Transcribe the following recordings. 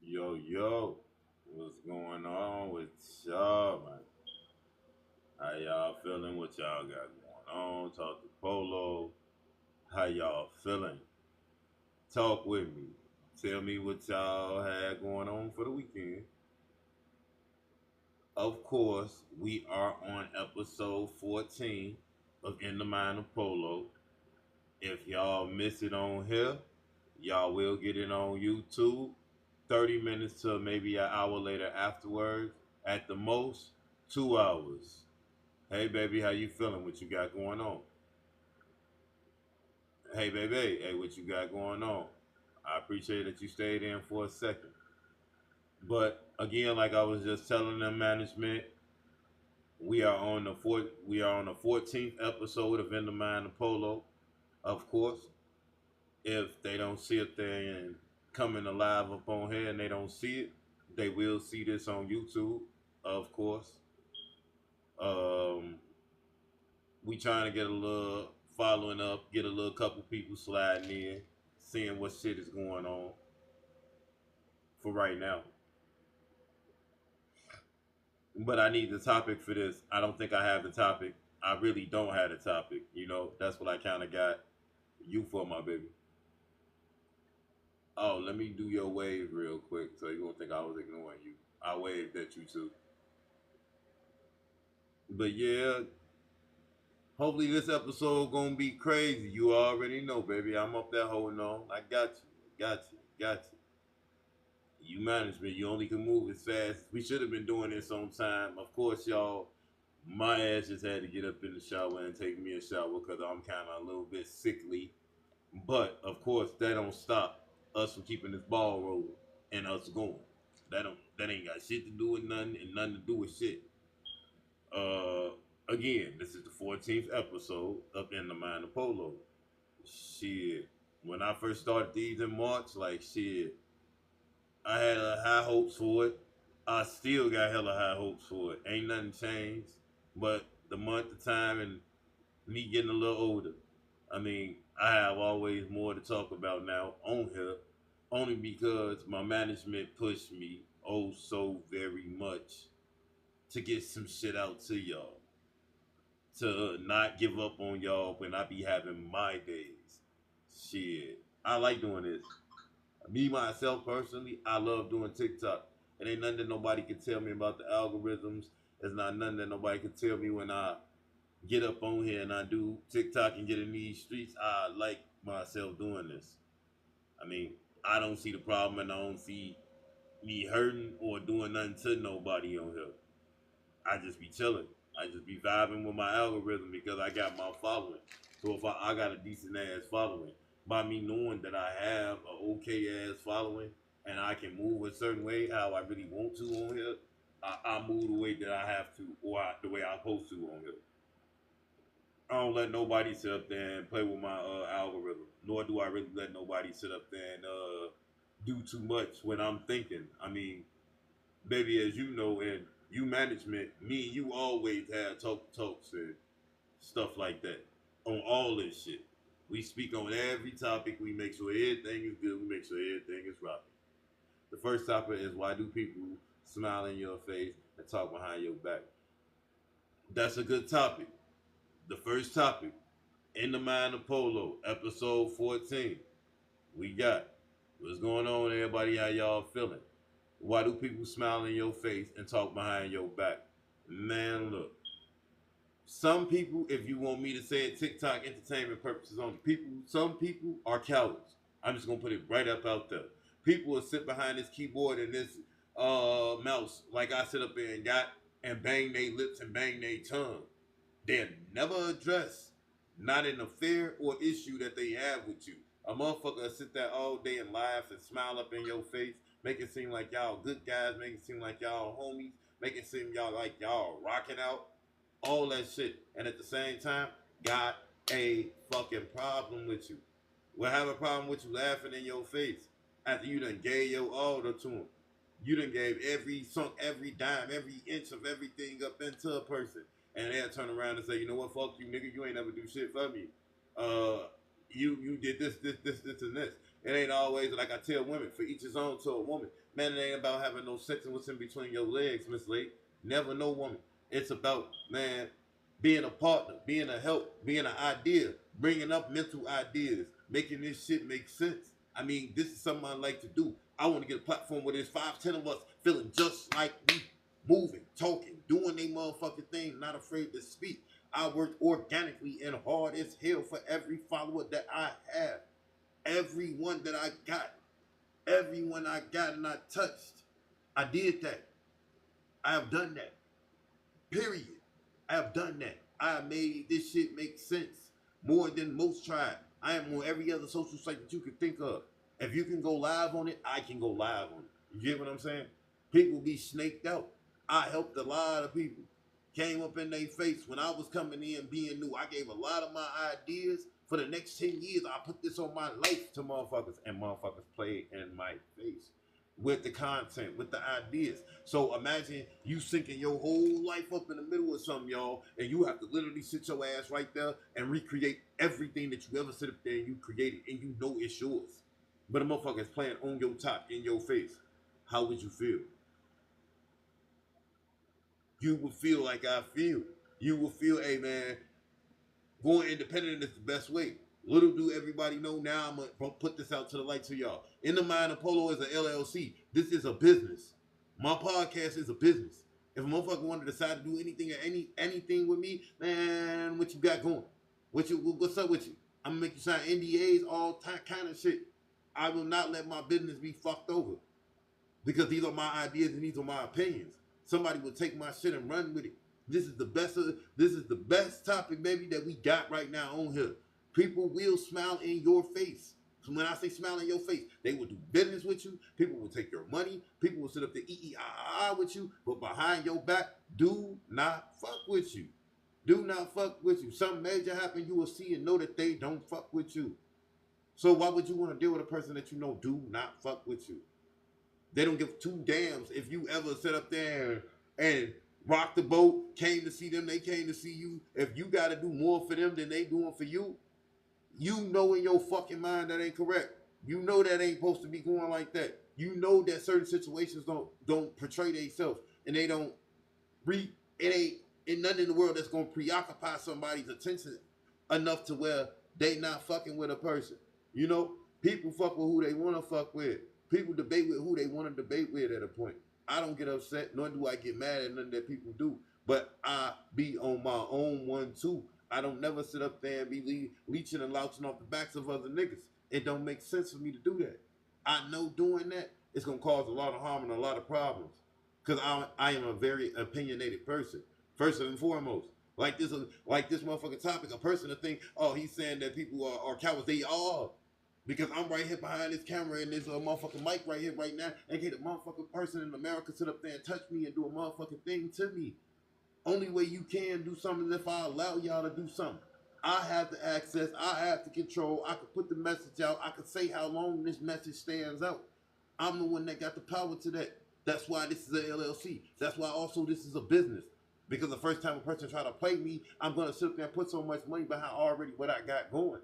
Yo, what's going on with y'all, man? How y'all feeling? What y'all got going on? Talk to Polo. How y'all feeling? Talk with me. Tell me what y'all had going on for the weekend. Of course, we are on episode 14 of In the Mind of Polo. If y'all miss it on here, y'all will get it on YouTube 30 minutes to maybe an hour later afterwards. At the most, 2 hours. Hey, baby, how you feeling? What you got going on? Hey, baby, hey, what you got going on? I appreciate that you stayed in for a second. But again, like I was just telling them, management, we are on the 14th episode of In the Mind of Polo. Of course, if they don't see it there and coming alive up on here and they don't see it, they will see this on YouTube. Of course, um, we trying to get a little following up, get a little couple people sliding in, seeing what shit is going on for right now. But I need the topic for this. I don't think I have the topic. I really don't have the topic. That's what I kind of got you for, my baby. Oh, let me do your wave real quick so you won't think I was ignoring you. I waved at you too. But yeah, hopefully this episode gonna be crazy. You already know, baby. I'm up there holding on. I got you. Got you. Got you. You management, you only can move as fast. We should have been doing this on time. Of course, y'all, my ass just had to get up in the shower and take me a shower because I'm kind of a little bit sickly. But of course, that don't stop us from keeping this ball rolling and us going. That ain't got shit to do with nothing and nothing to do with shit. Uh, Again, this is the 14th episode of In the Mind of Polo. Shit, when I first started these in March, like shit, I had high hopes for it. I still got hella high hopes for it. Ain't nothing changed, but the month, the time, and me getting a little older. I mean, I have always more to talk about now on here, only because my management pushed me oh so very much to get some shit out to y'all, to not give up on y'all when I be having my days. Shit, I like doing this. Me myself personally, I love doing TikTok. It ain't nothing that nobody can tell me about the algorithms. It's not nothing that nobody can tell me when I get up on here and I do TikTok and get in these streets. I like myself doing this. I mean, I don't see the problem and I don't see me hurting or doing nothing to nobody on here. I just be chilling. I just be vibing with my algorithm because I got my following. So if I got a decent ass following, by me knowing that I have a okay ass following and I can move a certain way how I really want to on here, I move the way that I have to or the way I'm supposed to on here. I don't let nobody sit up there and play with my algorithm, nor do I really let nobody sit up there and do too much when I'm thinking. I mean, baby, as you know, and you management, me and you always have talks and stuff like that on all this shit. We speak on every topic. We make sure everything is good. We make sure everything is rocking. The first topic is why do people smile in your face and talk behind your back? That's a good topic. The first topic, In the Mind of Polo, episode 14. We got what's going on, everybody. How y'all feeling? Why do people smile in your face and talk behind your back? Man, look. Some people, if you want me to say it, TikTok entertainment purposes only. Some people are cowards. I'm just gonna put it right up out there. People will sit behind this keyboard and this mouse, like I sit up there and got, and bang their lips and bang their tongue. They'll never address not an affair or issue that they have with you. A motherfucker will sit there all day and laugh and smile up in your face, make it seem like y'all good guys, make it seem like y'all homies, make it seem y'all like y'all rocking out, all that shit. And at the same time, got a fucking problem with you. We'll have a problem with you laughing in your face after you done gave your all to him. You done gave sunk every dime, every inch of everything up into a person. And they'll turn around and say, you know what, fuck you, nigga, you ain't never do shit for me. You did this, and this. It ain't always like I tell women, for each his own to a woman. Man, it ain't about having no sex and what's in between your legs, Miss Lady. Never no woman. It's about, man, being a partner, being a help, being an idea, bringing up mental ideas, making this shit make sense. I mean, this is something I like to do. I want to get a platform where there's 5, 10 of us feeling just like me, moving, talking, doing their motherfucking thing, not afraid to speak. I work organically and hard as hell for every follower that I have. Everyone that I got, everyone I got and I touched, I did that. I have done that. Period. I have done that. I have made this shit make sense more than most tried. I am on every other social site that you can think of. If you can go live on it, I can go live on it. You get what I'm saying? People be snaked out. I helped a lot of people. Came up in their face when I was coming in being new. I gave a lot of my ideas. For the next 10 years, I put this on my life to motherfuckers. And motherfuckers played in my face with the content, with the ideas. So imagine you sinking your whole life up in the middle of something, y'all, and you have to literally sit your ass right there and recreate everything that you ever sit up there and you created, and you know it's yours. But a motherfucker is playing on your top, in your face. How would you feel? You would feel like I feel. You would feel, hey man, going independent is the best way. Little do everybody know now, I'm gonna put this out to the light to y'all. In the Mind of Polo is an LLC. This is a business. My podcast is a business. If a motherfucker want to decide to do anything or anything with me, man, what you got going? What's up with you? I'm gonna make you sign NDAs, all kind of shit. I will not let my business be fucked over because these are my ideas and these are my opinions. Somebody will take my shit and run with it. This is the best topic, baby, that we got right now on here. People will smile in your face. So when I say smile in your face, they will do business with you. People will take your money. People will sit up there with you. But behind your back, do not fuck with you. Do not fuck with you. Something major happen, you will see and know that they don't fuck with you. So why would you want to deal with a person that you know do not fuck with you? They don't give two damns if you ever sit up there and rock the boat, came to see them, they came to see you. If you got to do more for them than they doing for you, you know in your fucking mind that ain't correct. You know that ain't supposed to be going like that. You know that certain situations don't portray themselves, and they don't it ain't nothing in the world that's gonna preoccupy somebody's attention enough to where they not fucking with a person. You know, people fuck with who they want to fuck with. People debate with who they want to debate with at a point. I don't get upset, nor do I get mad at nothing that people do. But I be on my own one too. I don't never sit up there and be leeching and louching off the backs of other niggas. It don't make sense for me to do that. I know doing that it's gonna cause a lot of harm and a lot of problems. Cause I am a very opinionated person. First and foremost. Like this motherfucking topic, a person to think, oh, he's saying that people are cowards. They are. Because I'm right here behind this camera and this motherfucking mic right here right now and get a motherfucking person in America sit up there and touch me and do a motherfucking thing to me. Only way you can do something is if I allow y'all to do something. I have the access. I have the control. I can put the message out. I can say how long this message stands out. I'm the one that got the power to that. That's why this is a LLC. That's why also this is a business. Because the first time a person try to play me, I'm going to sit up there and put so much money behind already what I got going.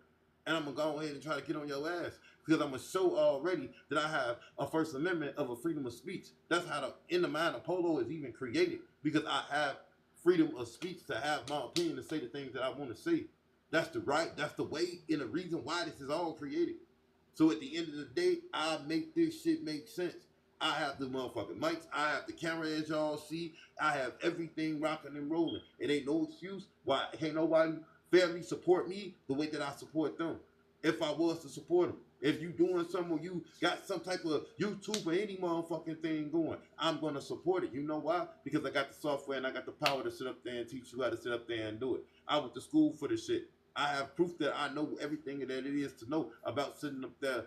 And I'm going to go ahead and try to get on your ass. Because I'm going to show already that I have a First Amendment of a freedom of speech. That's how the In the Mind of Polo is even created. Because I have freedom of speech to have my opinion to say the things that I want to say. That's the right, that's the way and the reason why this is all created. So at the end of the day, I make this shit make sense. I have the motherfucking mics. I have the camera as y'all see. I have everything rocking and rolling. It ain't no excuse why can't nobody fairly support me the way that I support them. If I was to support them. If you doing something or you got some type of YouTube or any motherfucking thing going, I'm going to support it. You know why? Because I got the software and I got the power to sit up there and teach you how to sit up there and do it. I went to school for this shit. I have proof that I know everything that it is to know about sitting up there,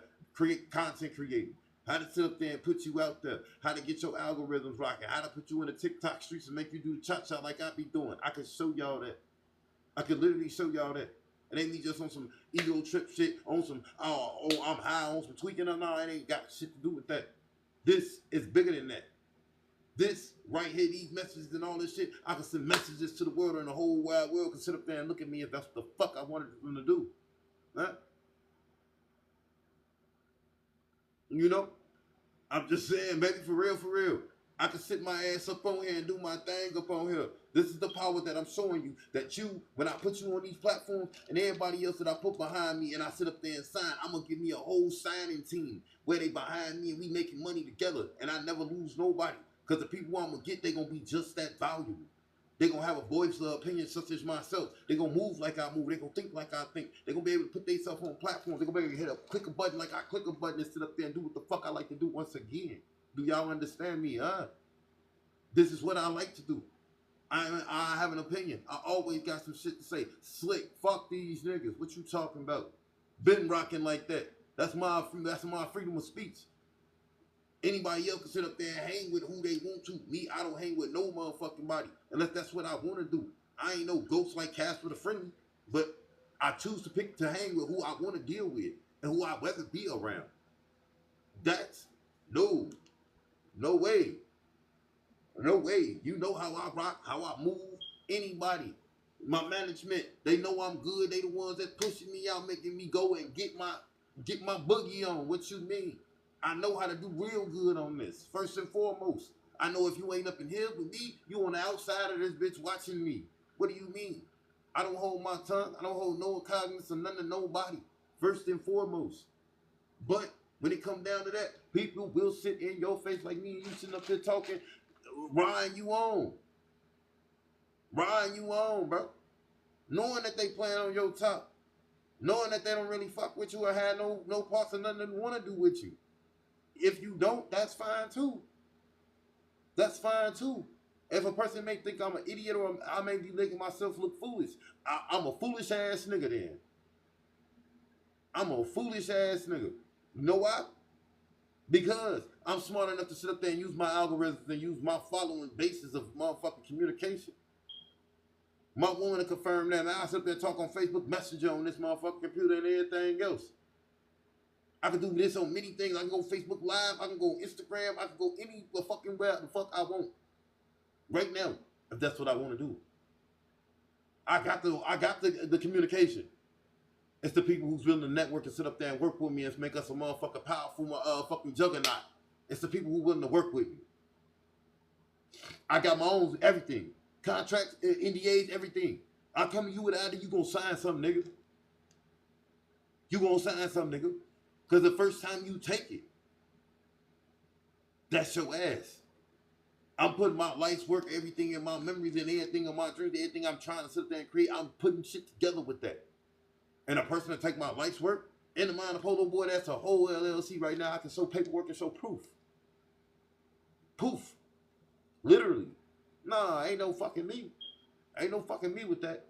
content creating. How to sit up there and put you out there. How to get your algorithms rocking. How to put you in the TikTok streets and make you do the cha-cha like I be doing. I can show y'all that. I can literally show y'all that. It ain't me just on some ego trip shit, on some, oh, I'm high, on some tweaking. No, it ain't got shit to do with that. This is bigger than that. This right here, these messages and all this shit, I can send messages to the world and the whole wide world can sit up there and look at me if that's what the fuck I wanted them to do. Huh? You know? I'm just saying, baby, for real, for real. I can sit my ass up on here and do my thing up on here. This is the power that I'm showing you. That you, when I put you on these platforms and everybody else that I put behind me and I sit up there and sign, I'm going to give me a whole signing team where they behind me and we making money together. And I never lose nobody. Because the people I'm going to get, they going to be just that valuable. They're going to have a voice of opinion such as myself. They're going to move like I move. They're going to think like I think. They're going to be able to put themselves on platforms. They're going to be able to hit a click a button like I click a button and sit up there and do what the fuck I like to do once again. Do y'all understand me, huh? This is what I like to do. I have an opinion. I always got some shit to say. Slick, fuck these niggas. What you talking about? Been rocking like that. That's my freedom of speech. Anybody else can sit up there and hang with who they want to. Me, I don't hang with no motherfucking body. Unless that's what I want to do. I ain't no ghost like Casper the Friendly. But I choose to pick to hang with who I want to deal with. And who I'd rather be around. That's no way. No way. You know how I rock, how I move. Anybody. My management, they know I'm good. They the ones that pushing me out, making me go and get my boogie on. What you mean? I know how to do real good on this. First and foremost. I know if you ain't up in here with me, you on the outside of this bitch watching me. What do you mean? I don't hold my tongue. I don't hold no cognizance of none of nobody. First and foremost. But when it come down to that, people will sit in your face like me and you sitting up here talking, riding you on. Riding you on, bro. Knowing that they playing on your top. Knowing that they don't really fuck with you or have no parts of nothing they want to do with you. If you don't, that's fine too. That's fine too. If a person may think I'm an idiot or I may be making myself look foolish, I'm a foolish ass nigga then. I'm a foolish ass nigga. You know why? Because I'm smart enough to sit up there and use my algorithms and use my following basis of motherfucking communication. My woman to confirm that. And I sit up there and talk on Facebook Messenger on this motherfucking computer and everything else. I can do this on many things. I can go Facebook Live. I can go Instagram. I can go any fucking where the fuck I want. Right now, if that's what I want to do. I got the communication. It's the people who's willing to network and sit up there and work with me and make us a motherfucking powerful fucking juggernaut. It's the people who willing to work with me. I got my own everything. Contracts, NDAs, everything. I come to you with either you gonna sign something, nigga. You gonna sign something, nigga. Because the first time you take it, that's your ass. I'm putting my life's work, everything in my memories and everything in my dreams, everything I'm trying to sit there and create, I'm putting shit together with that. And a person to take my life's work, in the mind of Polo Boy, that's a whole LLC right now. I can show paperwork and show proof. Poof. Literally. Nah, ain't no fucking me. Ain't no fucking me with that.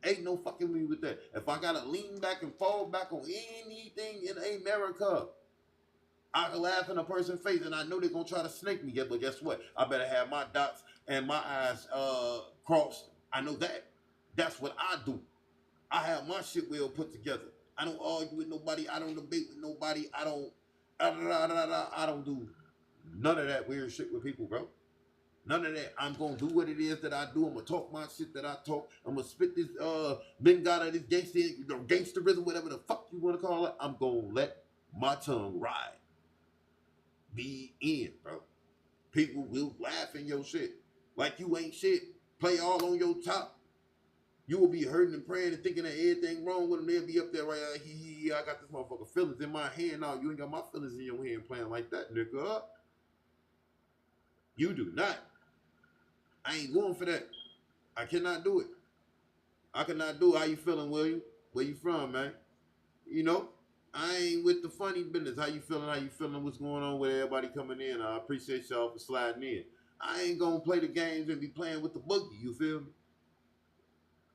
Ain't no fucking me with that. If I gotta lean back and fall back on anything in America, I can laugh in a person's face and I know they're gonna try to snake me. But guess what? I better have my dots and my I's crossed. I know that. That's what I do. I have my shit well put together. I don't argue with nobody. I don't debate with nobody. I don't do none of that weird shit with people, bro. None of that. I'm going to do what it is that I do. I'm going to talk my shit that I talk. I'm going to spit this Bengala, this gangsterism, whatever the fuck you want to call it. I'm going to let my tongue ride. Be in, bro. People will laugh in your shit. Like you ain't shit. Play all on your top. You will be hurting and praying and thinking that everything wrong with them. They'll be up there right like, I got this motherfucker feelings in my hand. No, you ain't got my feelings in your hand playing like that, nigga. You do not. I ain't going for that. I cannot do it. I cannot do it. How you feeling, William? Where you from, man? You know, I ain't with the funny business. How you feeling? How you feeling? What's going on with everybody coming in? I appreciate y'all for sliding in. I ain't gonna play the games and be playing with the boogie. You feel me?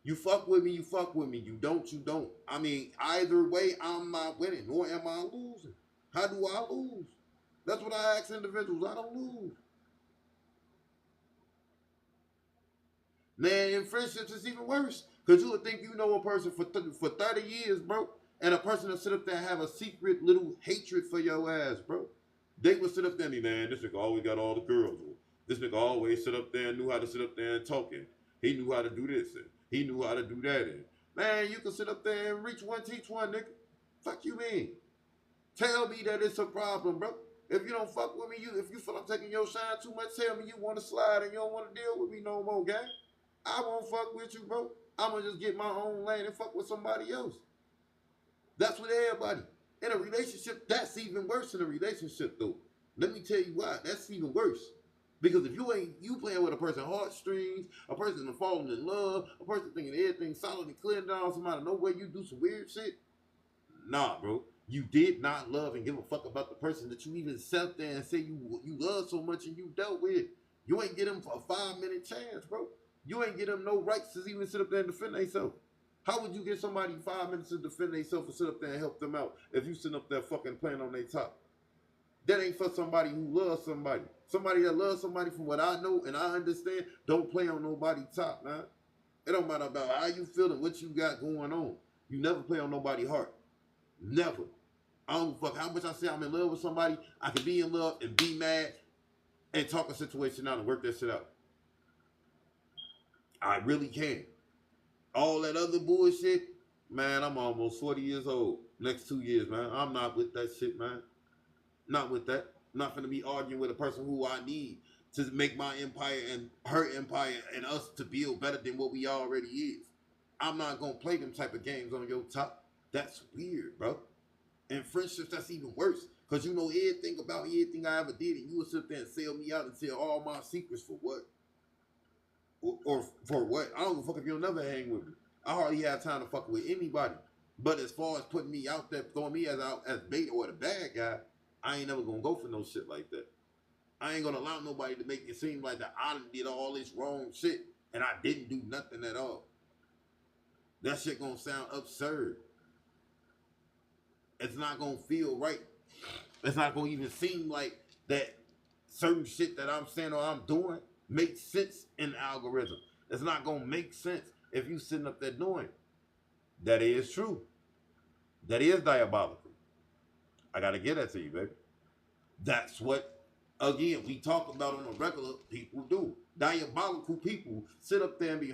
You fuck with me, you fuck with me. You don't, you don't. I mean, either way, I'm not winning, nor am I losing. How do I lose? That's what I ask individuals. I don't lose. Man, in friendships, it's even worse. Because you would think you know a person for 30 years, bro. And a person will sit up there and have a secret little hatred for your ass, bro. They would sit up there and man, this nigga always got all the girls. This nigga always sit up there and knew how to sit up there and talking. He knew how to do this and he knew how to do that. And man, you can sit up there and reach one, teach one, nigga. Fuck you mean? Tell me that it's a problem, bro. If you don't fuck with me, if you feel I'm taking your shine too much, tell me you want to slide and you don't want to deal with me no more, gang. I won't fuck with you, bro. I'm going to just get my own lane and fuck with somebody else. That's with everybody. In a relationship, that's even worse in a relationship, though. Let me tell you why. That's even worse. Because if you playing with a person's heartstrings, a person falling in love, a person thinking everything solid and clear down, somebody know where you do some weird shit. Nah, bro. You did not love and give a fuck about the person that you even sat there and say you love so much and you dealt with. You ain't get them a 5-minute chance, bro. You ain't get them no rights to even sit up there and defend themselves. How would you give somebody 5 minutes to defend themselves and sit up there and help them out if you sit up there fucking playing on their top? That ain't for somebody who loves somebody. Somebody that loves somebody, from what I know and I understand, don't play on nobody's top, man. It don't matter about how you feel and what you got going on. You never play on nobody's heart. Never. I don't fuck how much I say I'm in love with somebody. I can be in love and be mad and talk a situation out and work that shit out. I really can. All that other bullshit, man, I'm almost 40 years old. Next 2 years, man. I'm not with that shit, man. Not with that. Not gonna be arguing with a person who I need to make my empire and her empire and us to build better than what we already is. I'm not gonna play them type of games on your top. That's weird, bro. And friendships, that's even worse. Because you know everything about everything I ever did, and you would sit there and sell me out and tell all my secrets for what? Or for what? I don't give a fuck if you'll never hang with me. I hardly have time to fuck with anybody. But as far as putting me out there, throwing me as bait or the bad guy, I ain't never gonna go for no shit like that. I ain't gonna allow nobody to make it seem like that I did all this wrong shit and I didn't do nothing at all. That shit gonna sound absurd. It's not gonna feel right. It's not gonna even seem like that certain shit that I'm saying or I'm doing makes sense in the algorithm. It's not gonna make sense if you sitting up there doing it. That is true. That is diabolical. I gotta get that to you, baby. That's what, again, we talk about on a regular, people do. Diabolical people sit up there and be,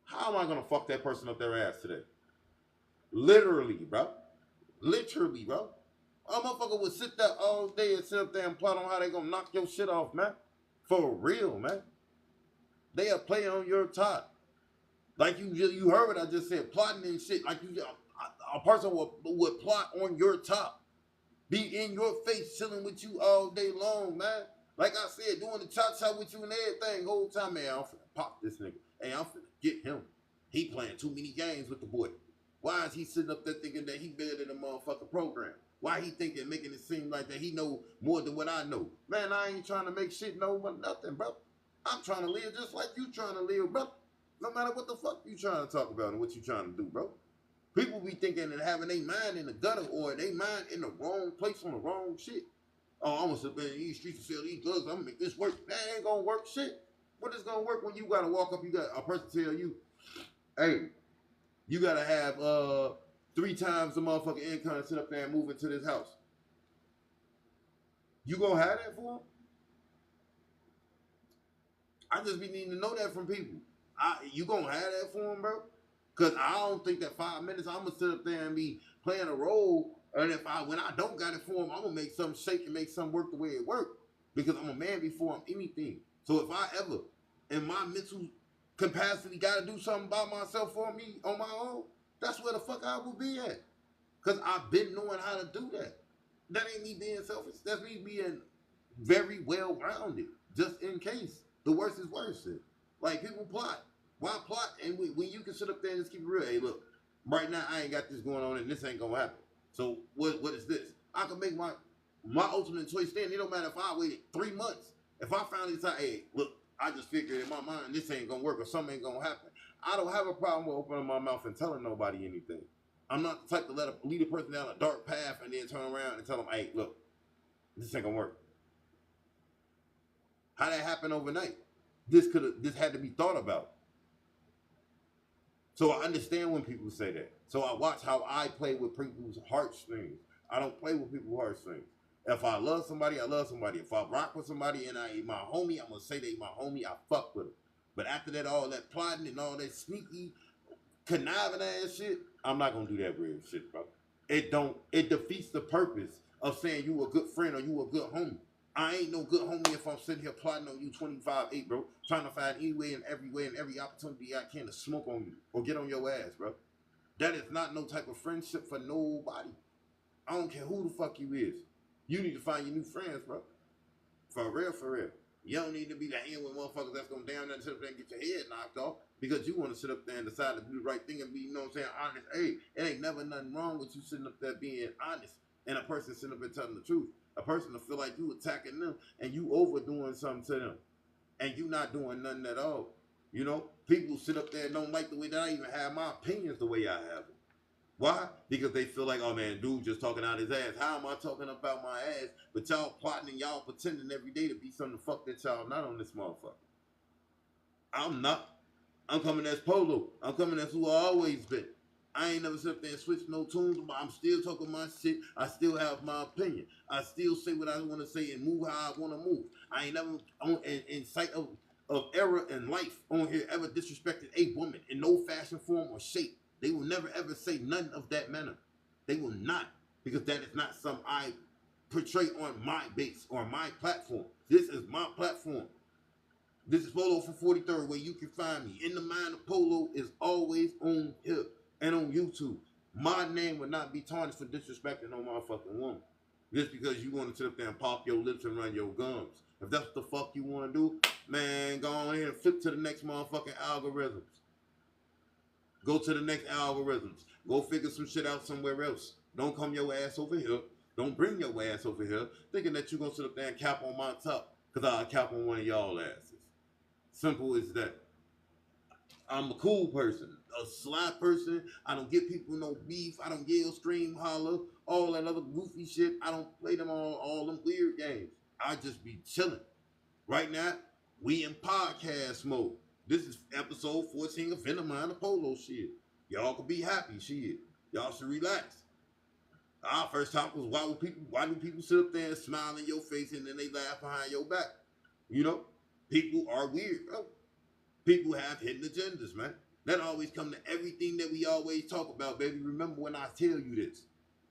how am I gonna fuck that person up their ass today? Literally, bro. Literally, bro. A motherfucker would sit there all day and sit up there and plot on how they gonna knock your shit off, man. For real, man. They'll play on your top. Like you heard what I just said, plotting and shit. Like a person would plot on your top. Be in your face, chilling with you all day long, man. Like I said, doing the cha-cha with you and everything. Whole time, man, I'm finna pop this nigga. Hey, I'm finna get him. He playing too many games with the boy. Why is he sitting up there thinking that he better than the motherfucking program? Why he thinking, making it seem like that he know more than what I know? Man, I ain't trying to make shit know but nothing, bro. I'm trying to live just like you trying to live, bro. No matter what the fuck you trying to talk about and what you trying to do, bro. People be thinking and having their mind in the gutter or their mind in the wrong place on the wrong shit. Oh, I'm gonna sit there in these streets and sell these drugs. I'm gonna make this work. That ain't gonna work shit. What is gonna work when you gotta walk up, you got a person tell you, hey, you gotta have 3 times the motherfucking income to sit up there and move into this house. You gonna have that for them? I just be needing to know that from people. You gonna have that for them, bro? Cause I don't think that 5 minutes I'm gonna sit up there and be playing a role, and when I don't got it for them, I'm gonna make something shake and make something work the way it work. Because I'm a man before I'm anything. So if I ever, in my mental capacity, gotta do something by myself for me on my own, that's where the fuck I will be at. Cause I've been knowing how to do that. That ain't me being selfish. That's me being very well rounded, just in case the worst is worse. Like people plot. Why plot? And when you can sit up there and just keep it real, hey, look, right now I ain't got this going on and this ain't gonna happen. So what is this? I can make my ultimate choice then. It don't matter if I waited 3 months. If I finally decide, hey, look, I just figured in my mind this ain't gonna work or something ain't gonna happen. I don't have a problem with opening my mouth and telling nobody anything. I'm not the type to lead a person down a dark path and then turn around and tell them, hey, look, this ain't gonna work. How that happened overnight? This had to be thought about. So I understand when people say that. So I watch how I play with people's heartstrings. I don't play with people's heartstrings. If I love somebody, I love somebody. If I rock with somebody and I ain't my homie, I'm gonna say they my homie. I fuck with them. But after that, all that plotting and all that sneaky, conniving ass shit, I'm not gonna do that weird shit, bro. It defeats the purpose of saying you a good friend or you a good homie. I ain't no good homie if I'm sitting here plotting on you 25/8, bro. Trying to find any way and every opportunity I can to smoke on you or get on your ass, bro. That is not no type of friendship for nobody. I don't care who the fuck you is. You need to find your new friends, bro. For real, for real. You don't need to be the hand with motherfuckers that's gonna down there and sit up there and get your head knocked off because you want to sit up there and decide to do the right thing and be, you know what I'm saying, honest. Hey, it ain't never nothing wrong with you sitting up there being honest and a person sitting up there telling the truth. A person to feel like you attacking them and you overdoing something to them and you not doing nothing at all. You know, people sit up there and don't like the way that I even have my opinions the way I have them. Why? Because they feel like, oh man, dude just talking out his ass. How am I talking about my ass? But y'all plotting and y'all pretending every day to be something the fuck that y'all not on this motherfucker. I'm not. I'm coming as Polo. I'm coming as who I always been. I ain't never sit up there and switch no tunes, but I'm still talking my shit. I still have my opinion. I still say what I want to say and move how I want to move. I ain't never, in sight of error in life, on here ever disrespected a woman in no fashion, form, or shape. They will never ever say none of that manner. They will not, because that is not something I portray on my base or my platform. This is my platform. This is Polo for 43rd, where you can find me. In the Mind of Polo is always on here and on YouTube. My name would not be tarnished for disrespecting no motherfucking woman. Just because you want to sit up there and pop your lips and run your gums. If that's what the fuck you want to do, man, go on here and flip to the next motherfucking algorithms. Go to the next algorithms. Go figure some shit out somewhere else. Don't come your ass over here. Don't bring your ass over here thinking that you're going to sit up there and cap on my top because I'll cap on one of y'all asses. Simple as that. I'm a cool person, a sly person. I don't give people no beef. I don't yell, scream, holler, all that other goofy shit. I don't play them all them weird games. I just be chilling. Right now, we in podcast mode. This is episode 14 of In the Mind of Polo shit. Y'all can be happy shit. Y'all should relax. Our first topic was why do people sit up there and smile in your face and then they laugh behind your back? You know, people are weird, bro. People have hidden agendas, man. That always come to everything that we always talk about, baby. Remember when I tell you this.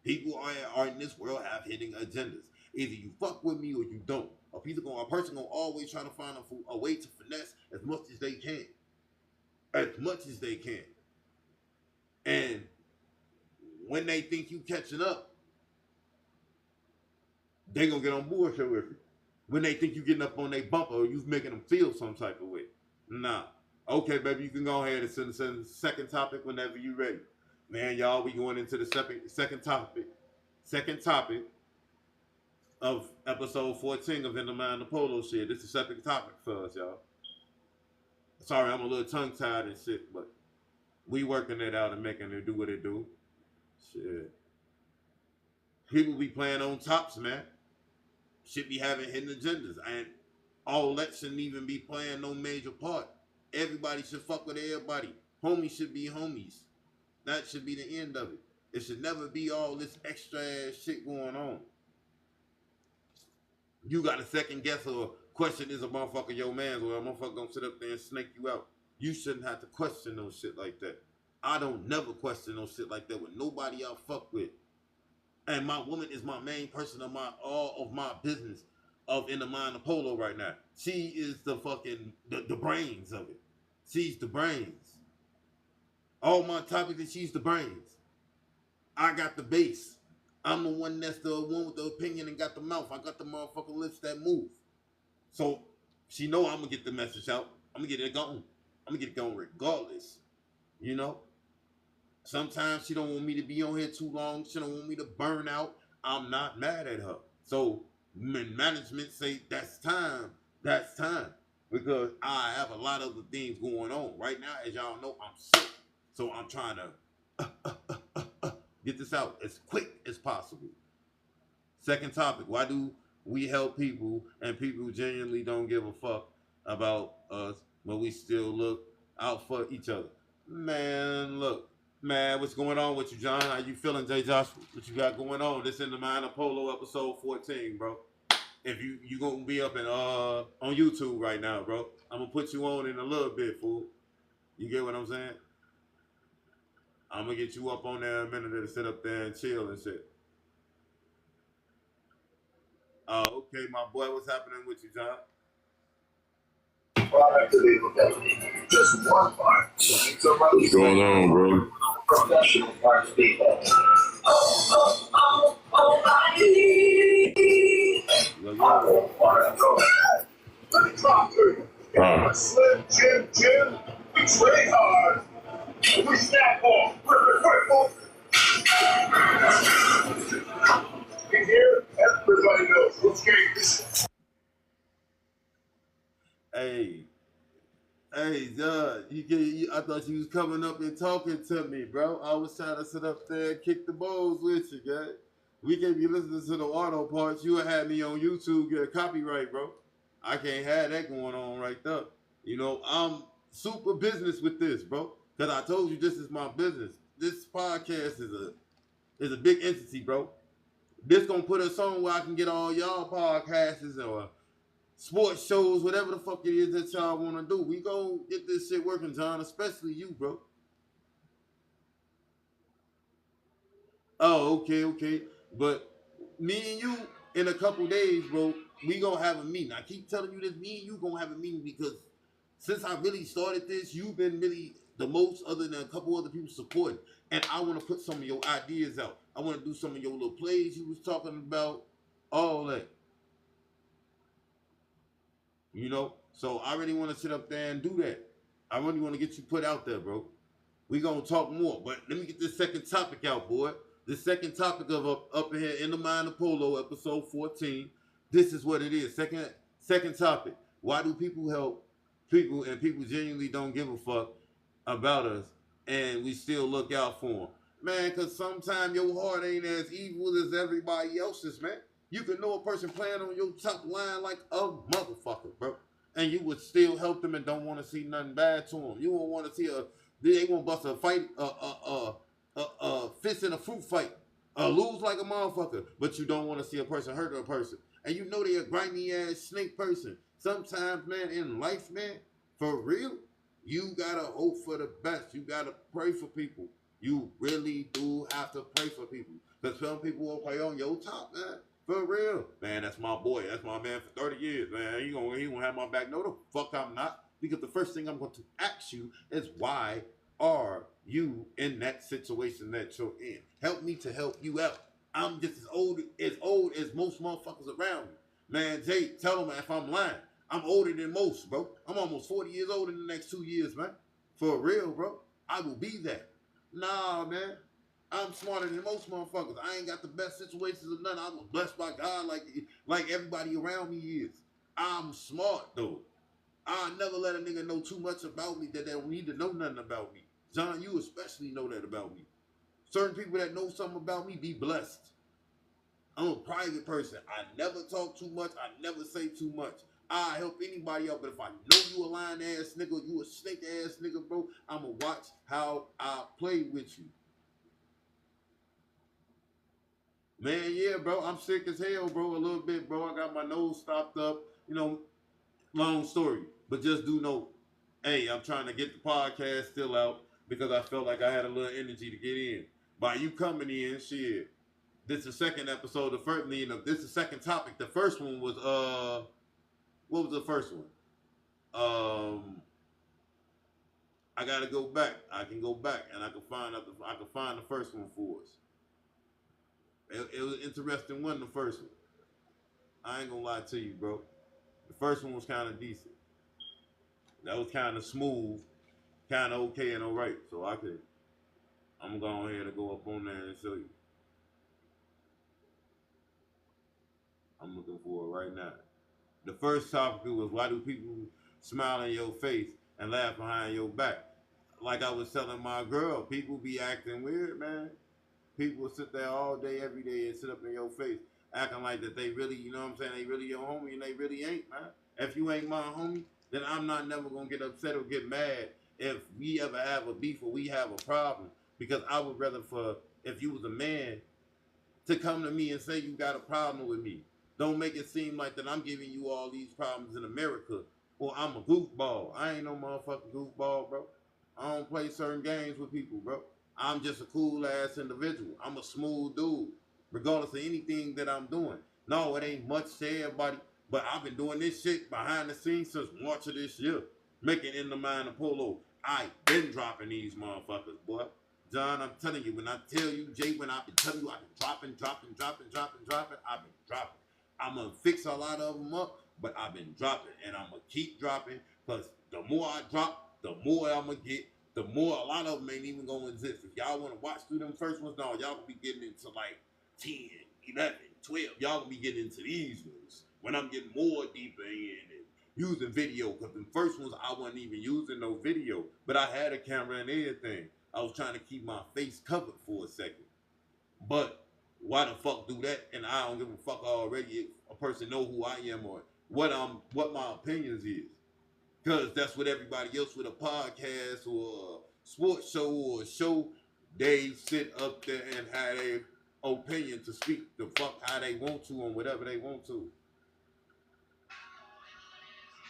People are in this world have hidden agendas. Either you fuck with me or you don't. A person gonna always try to find a way to finesse as much as they can. As much as they can. And when they think you catching up, they gonna get on bullshit with you. When they think you getting up on their bumper or you making them feel some type of way. Nah. Okay, baby, you can go ahead and send the second topic whenever you ready. Man, y'all, we going into the second topic. Second topic of episode 14 of In the Mind of Polo shit. This is the second topic for us, y'all. Sorry, I'm a little tongue-tied and shit, but we working it out and making it do what it do. Shit. People be playing on tops, man. Should be having hidden agendas. And all that shouldn't even be playing no major part. Everybody should fuck with everybody. Homies should be homies. That should be the end of it. It should never be all this extra ass shit going on. You got to second guess or question is a motherfucker your man's or a motherfucker gonna sit up there and snake you out. You shouldn't have to question no shit like that. I don't never question no shit like that with nobody I fuck with. And my woman is my main person of all of my business of In the Mind of Polo right now. She is the fucking the brains of it. She's the brains. All my topics and she's the brains. I got the base. I'm the one that's the one with the opinion and got the mouth. I got the motherfucking lips that move. So she know I'm gonna get the message out. I'm gonna get it going. I'm gonna get it going regardless. You know? Sometimes she don't want me to be on here too long. She don't want me to burn out. I'm not mad at her. So when management say that's time, that's time. Because I have a lot of other things going on. Right now, as y'all know, I'm sick. So I'm trying to get this out as quick as possible. Second topic, why do we help people and people genuinely don't give a fuck about us, but we still look out for each other? Man, look. Man, what's going on with you, John? How you feeling, J. Josh? What you got going on? This In the Mind of Polo episode 14, bro. If you gonna be up in on YouTube right now, bro. I'm gonna put you on in a little bit, fool. You get what I'm saying? I'm gonna get you up on there in a minute to sit up there and chill and shit. Okay, my boy, what's happening with you, John? Just one part. What's going on, bro? Professional part to be. Let me talk to you. Slim Jim, we train hard. We snap off. In here, everybody knows. Let's get this. Hey, John, I thought you was coming up and talking to me, bro. I was trying to sit up there and kick the balls with you, guy. We can't be listening to the auto parts. You would have me on YouTube get a copyright, bro. I can't have that going on right there. You know, I'm super business with this, bro. Cause I told you this is my business. This podcast is a big entity, bro. This gonna put us on where I can get all y'all podcasts or sports shows, whatever the fuck it is that y'all wanna do. We gonna get this shit working, John, especially you, bro. Oh, okay. But me and you in a couple days, bro, we gonna have a meeting. I keep telling you this, me and you gonna have a meeting because since I really started this, you've been really the most other than a couple other people supporting. And I wanna put some of your ideas out. I wanna do some of your little plays you was talking about, all that. You know? So I really wanna sit up there and do that. I really wanna get you put out there, bro. We gonna talk more, but let me get this second topic out, boy. The second topic of up here in the mind of Polo, episode 14. This is what it is. Second topic. Why do people help people and people genuinely don't give a fuck about us and we still look out for them? Man, because sometimes your heart ain't as evil as everybody else's, man. You can know a person playing on your top line like a motherfucker, bro. And you would still help them and don't want to see nothing bad to them. You won't want to see they won't bust a fight, fist in a fruit fight, lose like a motherfucker, but you don't want to see a person hurt a person. And you know they a grimy ass snake person. Sometimes, man, in life, man, for real, you gotta hope for the best. You gotta pray for people. You really do have to pray for people. Because some people will play on your top, man. For real. Man, that's my boy. That's my man for 30 years, man. He gonna have my back. No, the fuck I'm not. Because the first thing I'm going to ask you is why are you in that situation that you're in? Help me to help you out. I'm just as most motherfuckers around me. Man, Jay, tell them if I'm lying. I'm older than most, bro. I'm almost 40 years old in the next 2 years, man. For real, bro. I will be that. Nah, man. I'm smarter than most motherfuckers. I ain't got the best situations or nothing. I'm blessed by God like everybody around me is. I'm smart, though. I'll never let a nigga know too much about me that they don't need to know nothing about me. John, you especially know that about me. Certain people that know something about me be blessed. I'm a private person. I never talk too much. I never say too much. I help anybody out, but if I know you a lying ass nigga, you a snake ass nigga, bro, I'ma watch how I play with you. Man, yeah, bro, I'm sick as hell, bro, a little bit, bro. I got my nose stopped up. You know, long story, but just do know, hey, I'm trying to get the podcast still out because I felt like I had a little energy to get in. By you coming in, shit. This is the second episode. The first, this is the second topic. The first one was what was the first one? I gotta go back. I can go back and I can find the first one for us. It was an interesting one. The first one. I ain't gonna lie to you, bro. The first one was kind of decent. That was kind of smooth, kind of okay and all right. So I'm going ahead and go up on there and show you. I'm looking for it right now. The first topic was why do people smile in your face and laugh behind your back? Like I was telling my girl, people be acting weird, man. People sit there all day, every day, and sit up in your face, acting like that they really, you know what I'm saying, they really your homie, and they really ain't, man. If you ain't my homie, then I'm not never gonna get upset or get mad if we ever have a beef or we have a problem. Because I would rather for if you was a man to come to me and say you got a problem with me. Don't make it seem like that I'm giving you all these problems in America or I'm a goofball. I ain't no motherfucking goofball, bro. I don't play certain games with people, bro. I'm just a cool ass individual. I'm a smooth dude, regardless of anything that I'm doing. No, it ain't much to everybody, but I've been doing this shit behind the scenes since March of this year. Making In the Mind of Polo. I been dropping these motherfuckers, boy. John, I'm telling you, when I tell you, Jay, when I've been telling you, I've been dropping, I've been dropping. I'm going to fix a lot of them up, but I've been dropping, and I'm going to keep dropping, because the more I drop, the more I'm going to get, the more a lot of them ain't even going to exist. If y'all want to watch through them first ones, no, y'all going to be getting into like 10, 11, 12. Y'all going to be getting into these ones when I'm getting more deeper in and using video, because the first ones I wasn't even using no video, but I had a camera and everything. I was trying to keep my face covered for a second. But why the fuck do that? And I don't give a fuck already if a person know who I am or what my opinions is. Because that's what everybody else with a podcast or a sports show or a show, they sit up there and have their opinion to speak the fuck how they want to and whatever they want to.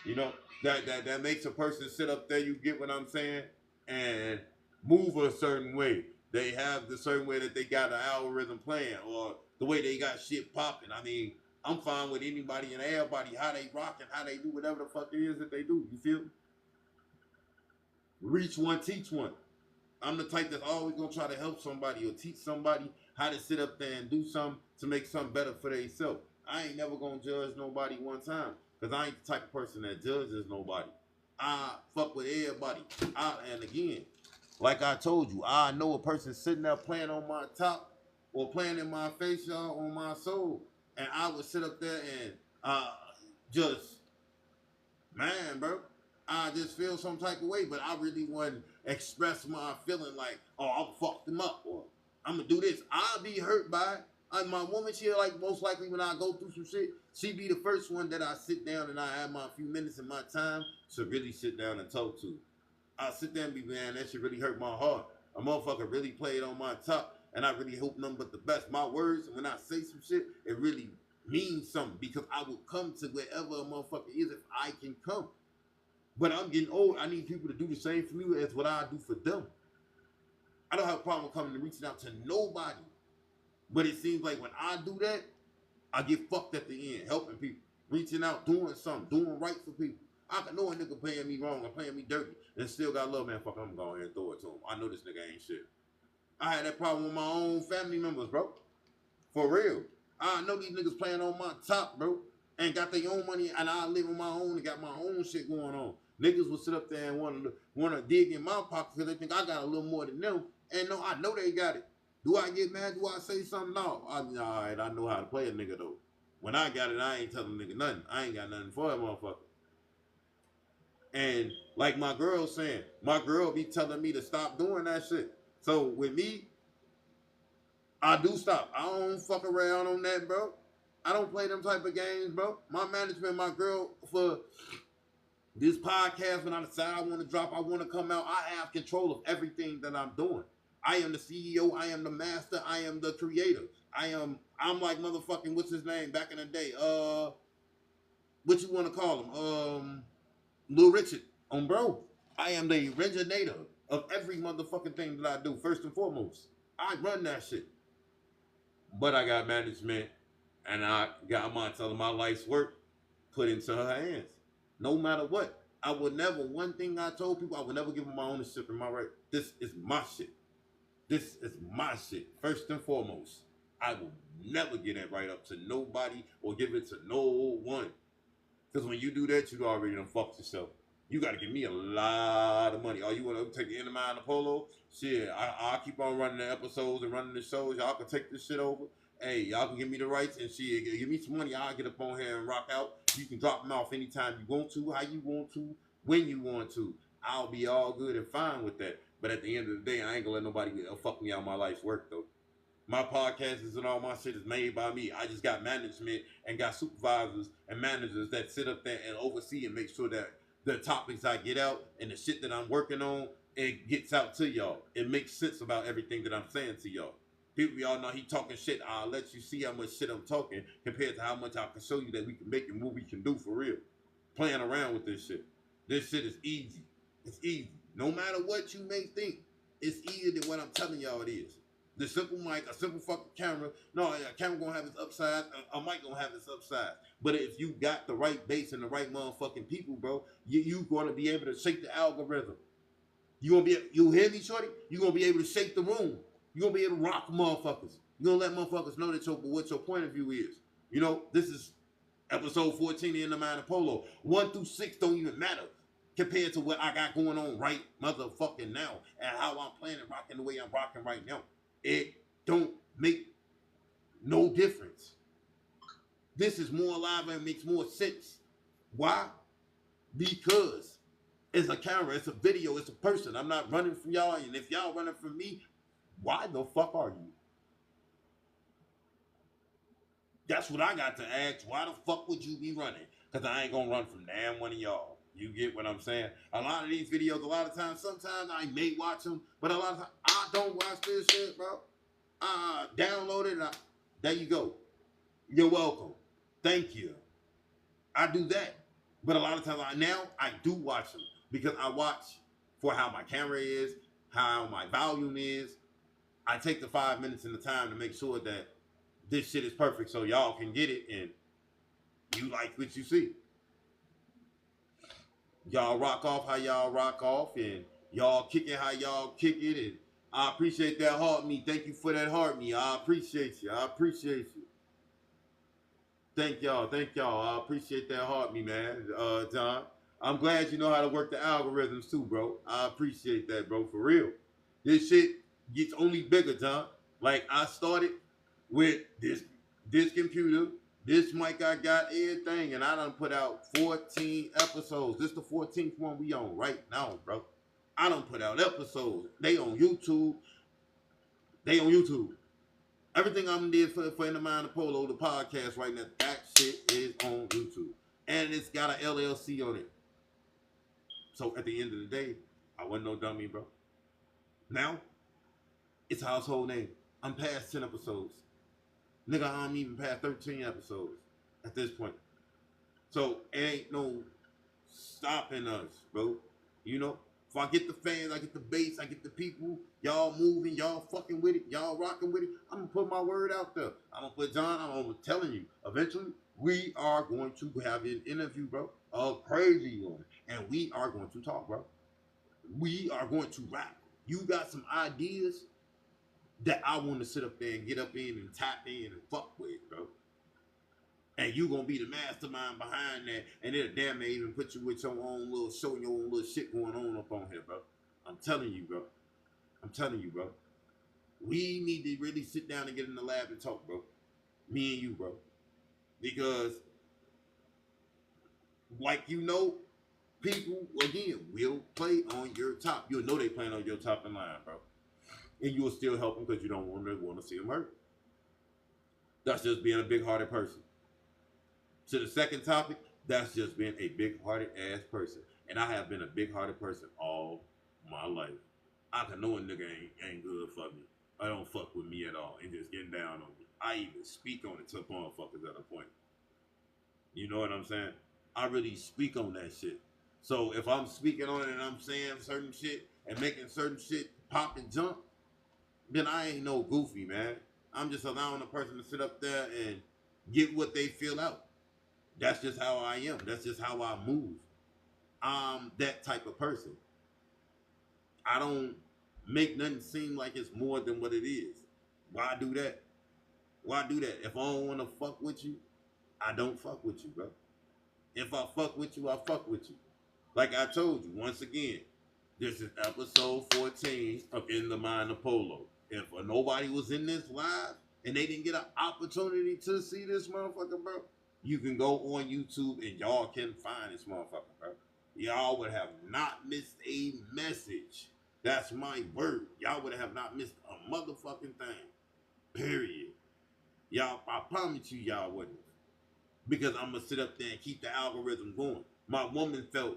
You know, that makes a person sit up there, you get what I'm saying, and move a certain way. They have the certain way that they got an algorithm playing or the way they got shit popping. I mean, I'm fine with anybody and everybody, how they rock and how they do whatever the fuck it is that they do. You feel me? Reach one, teach one. I'm the type that's always gonna try to help somebody or teach somebody how to sit up there and do something to make something better for themselves. I ain't never gonna judge nobody one time, because I ain't the type of person that judges nobody. I fuck with everybody. And again, like I told you, I know a person sitting there playing on my top or playing in my face, y'all, on my soul. And I would sit up there and just, man, bro, I just feel some type of way, but I really wouldn't express my feeling like, oh, I'm fucked them up or I'm gonna do this. I'll be hurt by it. My woman, she like most likely when I go through some shit, she be the first one that I sit down and I have my few minutes in my time to really sit down and talk to. I sit there and be, man, that shit really hurt my heart. A motherfucker really played on my top, and I really hope nothing but the best. My words, when I say some shit, it really means something, because I will come to wherever a motherfucker is if I can come. But I'm getting old. I need people to do the same for me as what I do for them. I don't have a problem coming and reaching out to nobody. But it seems like when I do that, I get fucked at the end, helping people, reaching out, doing something, doing right for people. I can know a nigga playing me wrong or playing me dirty and still got love, man. Fuck, I'm going to throw it to him. I know this nigga ain't shit. I had that problem with my own family members, bro. For real. I know these niggas playing on my top, bro, and got their own money, and I live on my own and got my own shit going on. Niggas will sit up there and want to dig in my pocket because they think I got a little more than them. And no, I know they got it. Do I get mad? Do I say something? No. All right, I know how to play a nigga, though. When I got it, I ain't telling nigga nothing. I ain't got nothing for that motherfucker. And like my girl saying, my girl be telling me to stop doing that shit. So with me, I do stop. I don't fuck around on that, bro. I don't play them type of games, bro. My management, my girl, for this podcast, when I decide I want to drop, I want to come out, I have control of everything that I'm doing. I am the CEO, I am the master, I am the creator. I'm like motherfucking, what's his name back in the day? What you want to call him? Lil Richard on bro. I am the originator of every motherfucking thing that I do, first and foremost. I run that shit. But I got management and I got my life's work put into her hands. No matter what. I would never, one thing I told people, I would never give them my ownership and my right. This is my shit. This is my shit, first and foremost. I will never get that right up to nobody or give it to no one. Because when you do that, you already done fucked yourself. You got to give me a lot of money. Oh, you want to take the end of mine, the Polo? Shit, I'll keep on running the episodes and running the shows. Y'all can take this shit over. Hey, y'all can give me the rights and shit. Give me some money. I'll get up on here and rock out. You can drop them off anytime you want to, how you want to, when you want to. I'll be all good and fine with that. But at the end of the day, I ain't going to let nobody fuck me out my life's work, though. My podcast and all my shit is made by me. I just got management and got supervisors and managers that sit up there and oversee and make sure that the topics I get out and the shit that I'm working on, it gets out to y'all. It makes sense about everything that I'm saying to y'all. People, y'all know he talking shit. I'll let you see how much shit I'm talking compared to how much I can show you that we can make and what we can do for real. Playing around with this shit. This shit is easy. It's easy. No matter what you may think, it's easier than what I'm telling y'all it is. The simple mic, a simple fucking camera. No, a camera gonna have its upside. A mic gonna have its upside. But if you got the right bass and the right motherfucking people, bro, you gonna be able to shake the algorithm. You hear me, shorty? You gonna be able to shake the room. You gonna be able to rock motherfuckers. You gonna let motherfuckers know that what your point of view is. You know, this is episode 14 in the mind of Polo. 1 through 6 don't even matter compared to what I got going on right motherfucking now and how I'm playing and rocking the way I'm rocking right now. It don't make no difference. This is more alive and makes more sense. Why? Because it's a camera, it's a video, it's a person. I'm not running from y'all, and if y'all running from me, why the fuck are you? That's what I got to ask. Why the fuck would you be running? Because I ain't gonna run from damn one of y'all. You get what I'm saying? A lot of these videos, a lot of times, sometimes I may watch them, but a lot of times I don't watch this shit, bro. Download it. There you go. You're welcome. Thank you. I do that. But a lot of times I do watch them because I watch for how my camera is, how my volume is. I take the 5 minutes and the time to make sure that this shit is perfect so y'all can get it and you like what you see. Y'all rock off how y'all rock off and y'all kick it how y'all kick it, and I appreciate that heart me. Thank you for that heart me. I appreciate you. I appreciate you. Thank y'all. Thank y'all. I appreciate that heart me, man. John. I'm glad you know how to work the algorithms too, bro. I appreciate that, bro. For real. This shit gets only bigger, John. Like I started with this computer, this mic I got, everything, and I done put out 14 episodes. This the 14th one we on right now, bro. I done put out episodes. They on YouTube. They on YouTube. Everything I'm did for In the Mind of Polo, the podcast right now, that shit is on YouTube. And it's got an LLC on it. So at the end of the day, I wasn't no dummy, bro. Now, it's a household name. I'm past 10 episodes. Nigga, I'm even past 13 episodes at this point. So it ain't no stopping us, bro. You know? If I get the fans, I get the bass, I get the people, y'all moving, y'all fucking with it, y'all rocking with it, I'm gonna put my word out there. I'm gonna put John, I'm telling you, eventually, we are going to have an interview, bro. A crazy one. And we are going to talk, bro. We are going to rap. You got some ideas that I want to sit up there and get up in and tap in and fuck with, bro. And you gonna be the mastermind behind that, and it'll damn near even put you with your own little show, your own little shit going on up on here, bro. I'm telling you, bro. I'm telling you, bro. We need to really sit down and get in the lab and talk, bro. Me and you, bro. Because, like you know, people, again, will play on your top. You'll know they playing on your top in line, bro. And you will still help them because you don't want to see them hurt. That's just being a big-hearted person. To the second topic, that's just being a big-hearted ass person. And I have been a big-hearted person all my life. I can know a nigga ain't good for me. I don't fuck with me at all and just getting down on me. I even speak on it to motherfuckers at a point. You know what I'm saying? I really speak on that shit. So if I'm speaking on it and I'm saying certain shit and making certain shit pop and jump, then I ain't no goofy, man. I'm just allowing a person to sit up there and get what they feel out. That's just how I am. That's just how I move. I'm that type of person. I don't make nothing seem like it's more than what it is. Why do that? Why do that? If I don't want to fuck with you, I don't fuck with you, bro. If I fuck with you, I fuck with you. Like I told you, once again, this is episode 14 of In the Mind of Polo. If nobody was in this live and they didn't get an opportunity to see this motherfucker, bro, you can go on YouTube and y'all can find this motherfucker, bro. Y'all would have not missed a message. That's my word. Y'all would have not missed a motherfucking thing. Period. Y'all, I promise you, y'all wouldn't. Because I'm going to sit up there and keep the algorithm going. My woman felt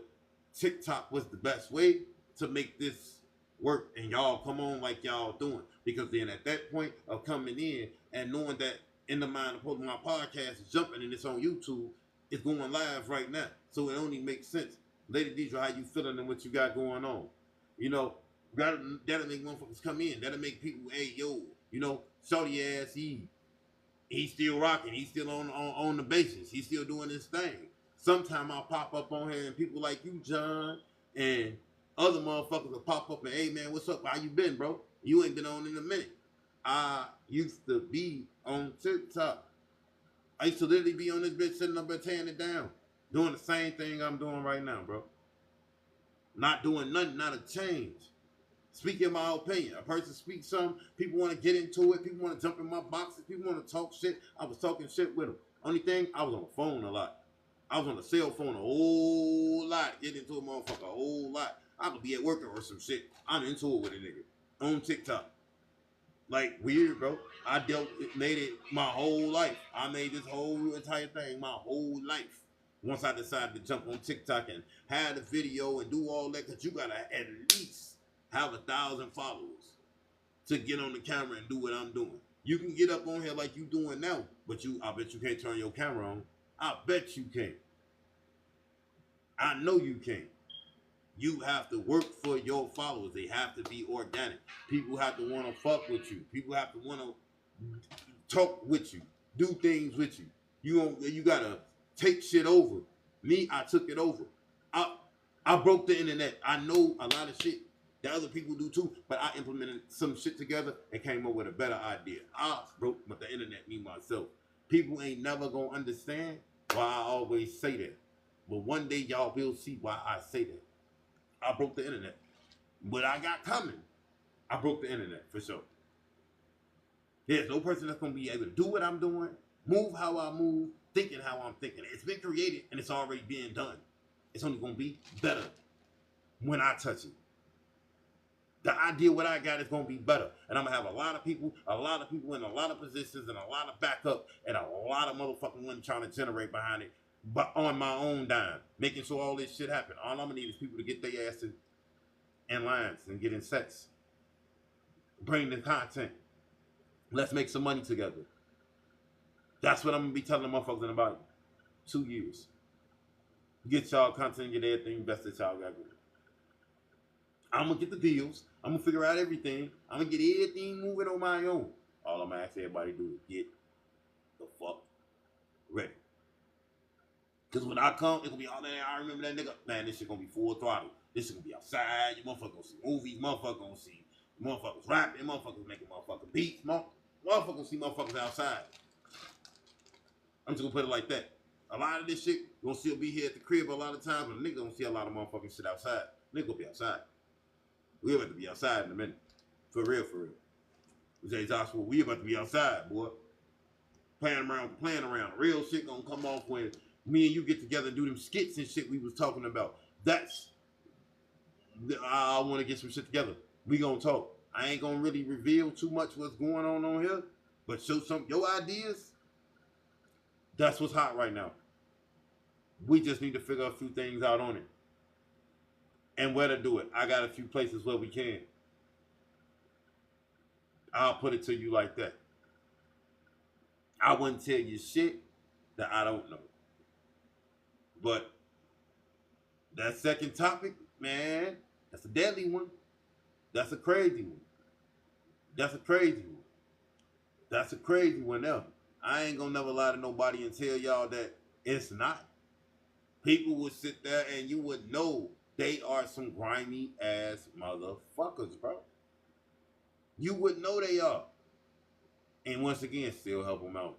TikTok was the best way to make this work. And y'all come on like y'all doing. Because then at that point of coming in and knowing that In the Mind of Polo, my podcast is jumping and it's on YouTube, it's going live right now. So it only makes sense. Lady Deidre, how you feeling and what you got going on? You know, That'll make motherfuckers come in. That'll make people, hey, yo, you know, shorty ass, he's still rocking. He's still on the basis. He's still doing his thing. Sometime I'll pop up on here and people like you, John, and other motherfuckers will pop up and, hey, man, what's up? How you been, bro? You ain't been on in a minute. I used to be on TikTok. I used to literally be on this bitch sitting up there tearing it down. Doing the same thing I'm doing right now, bro. Not doing nothing, not a change. Speaking my opinion. A person speaks something, people want to get into it, people want to jump in my boxes, people want to talk shit. I was talking shit with them. Only thing, I was on the phone a lot. I was on the cell phone a whole lot. Getting into a motherfucker a whole lot. I could be at work or some shit. I'm into it with a nigga. On TikTok. Like, weird, bro. Made it my whole life. I made this whole entire thing my whole life. Once I decided to jump on TikTok and have a video and do all that, because you gotta at least have 1,000 followers to get on the camera and do what I'm doing. You can get up on here like you doing now, but I bet you can't turn your camera on. I bet you can't. I know you can't. You have to work for your followers. They have to be organic. People have to want to fuck with you. People have to want to talk with you, do things with you. You gotta take shit over. Me, I took it over. I broke the internet. I know a lot of shit that other people do too, but I implemented some shit together and came up with a better idea. I broke with the internet, me myself. People ain't never gonna understand why I always say that. But one day y'all will see why I say that. I broke the internet. But I got coming. I broke the internet for sure. There's no person that's gonna be able to do what I'm doing, move how I move, thinking how I'm thinking. It's been created and it's already being done. It's only gonna be better when I touch it. The idea what I got is gonna be better. And I'm gonna have a lot of people in a lot of positions and a lot of backup and a lot of motherfucking money trying to generate behind it, but on my own dime, making sure all this shit happen. All I'm gonna need is people to get their ass in lines and get in sets. Bring the content. Let's make some money together. That's what I'm gonna be telling the motherfuckers in about 2 years. Get y'all content, get everything best that y'all got. I'm gonna get the deals. I'm gonna figure out everything. I'm gonna get everything moving on my own. All I'm gonna ask everybody to do is get the fuck ready. Cause when I come, it's gonna be all that. I remember that nigga. Man, this shit gonna be full throttle. This shit gonna be outside. You motherfuckers gonna see movies. Motherfuckers gonna see motherfuckers rapping. Motherfuckers making motherfucking beats. Motherfuckers gonna see motherfuckers outside. I'm just gonna put it like that. A lot of this shit gonna still be here at the crib a lot of times, but a nigga gonna see a lot of motherfucking shit outside. Nigga gonna be outside. We about to be outside in a minute. For real, for real. Jay Joshua, we about to be outside, boy. Playing around. Real shit gonna come off when me and you get together and do them skits and shit we was talking about. I want to get some shit together. We gonna talk. I ain't gonna really reveal too much what's going on here, but show some your ideas. That's what's hot right now. We just need to figure a few things out on it. And where to do it. I got a few places where we can. I'll put it to you like that. I wouldn't tell you shit that I don't know. But that second topic, man, that's a deadly one. That's a crazy one. That's a crazy one. That's a crazy one now. I ain't gonna never lie to nobody and tell y'all that it's not. People would sit there and you would know they are some grimy ass motherfuckers, bro. You would know they are. And once again, still help them out.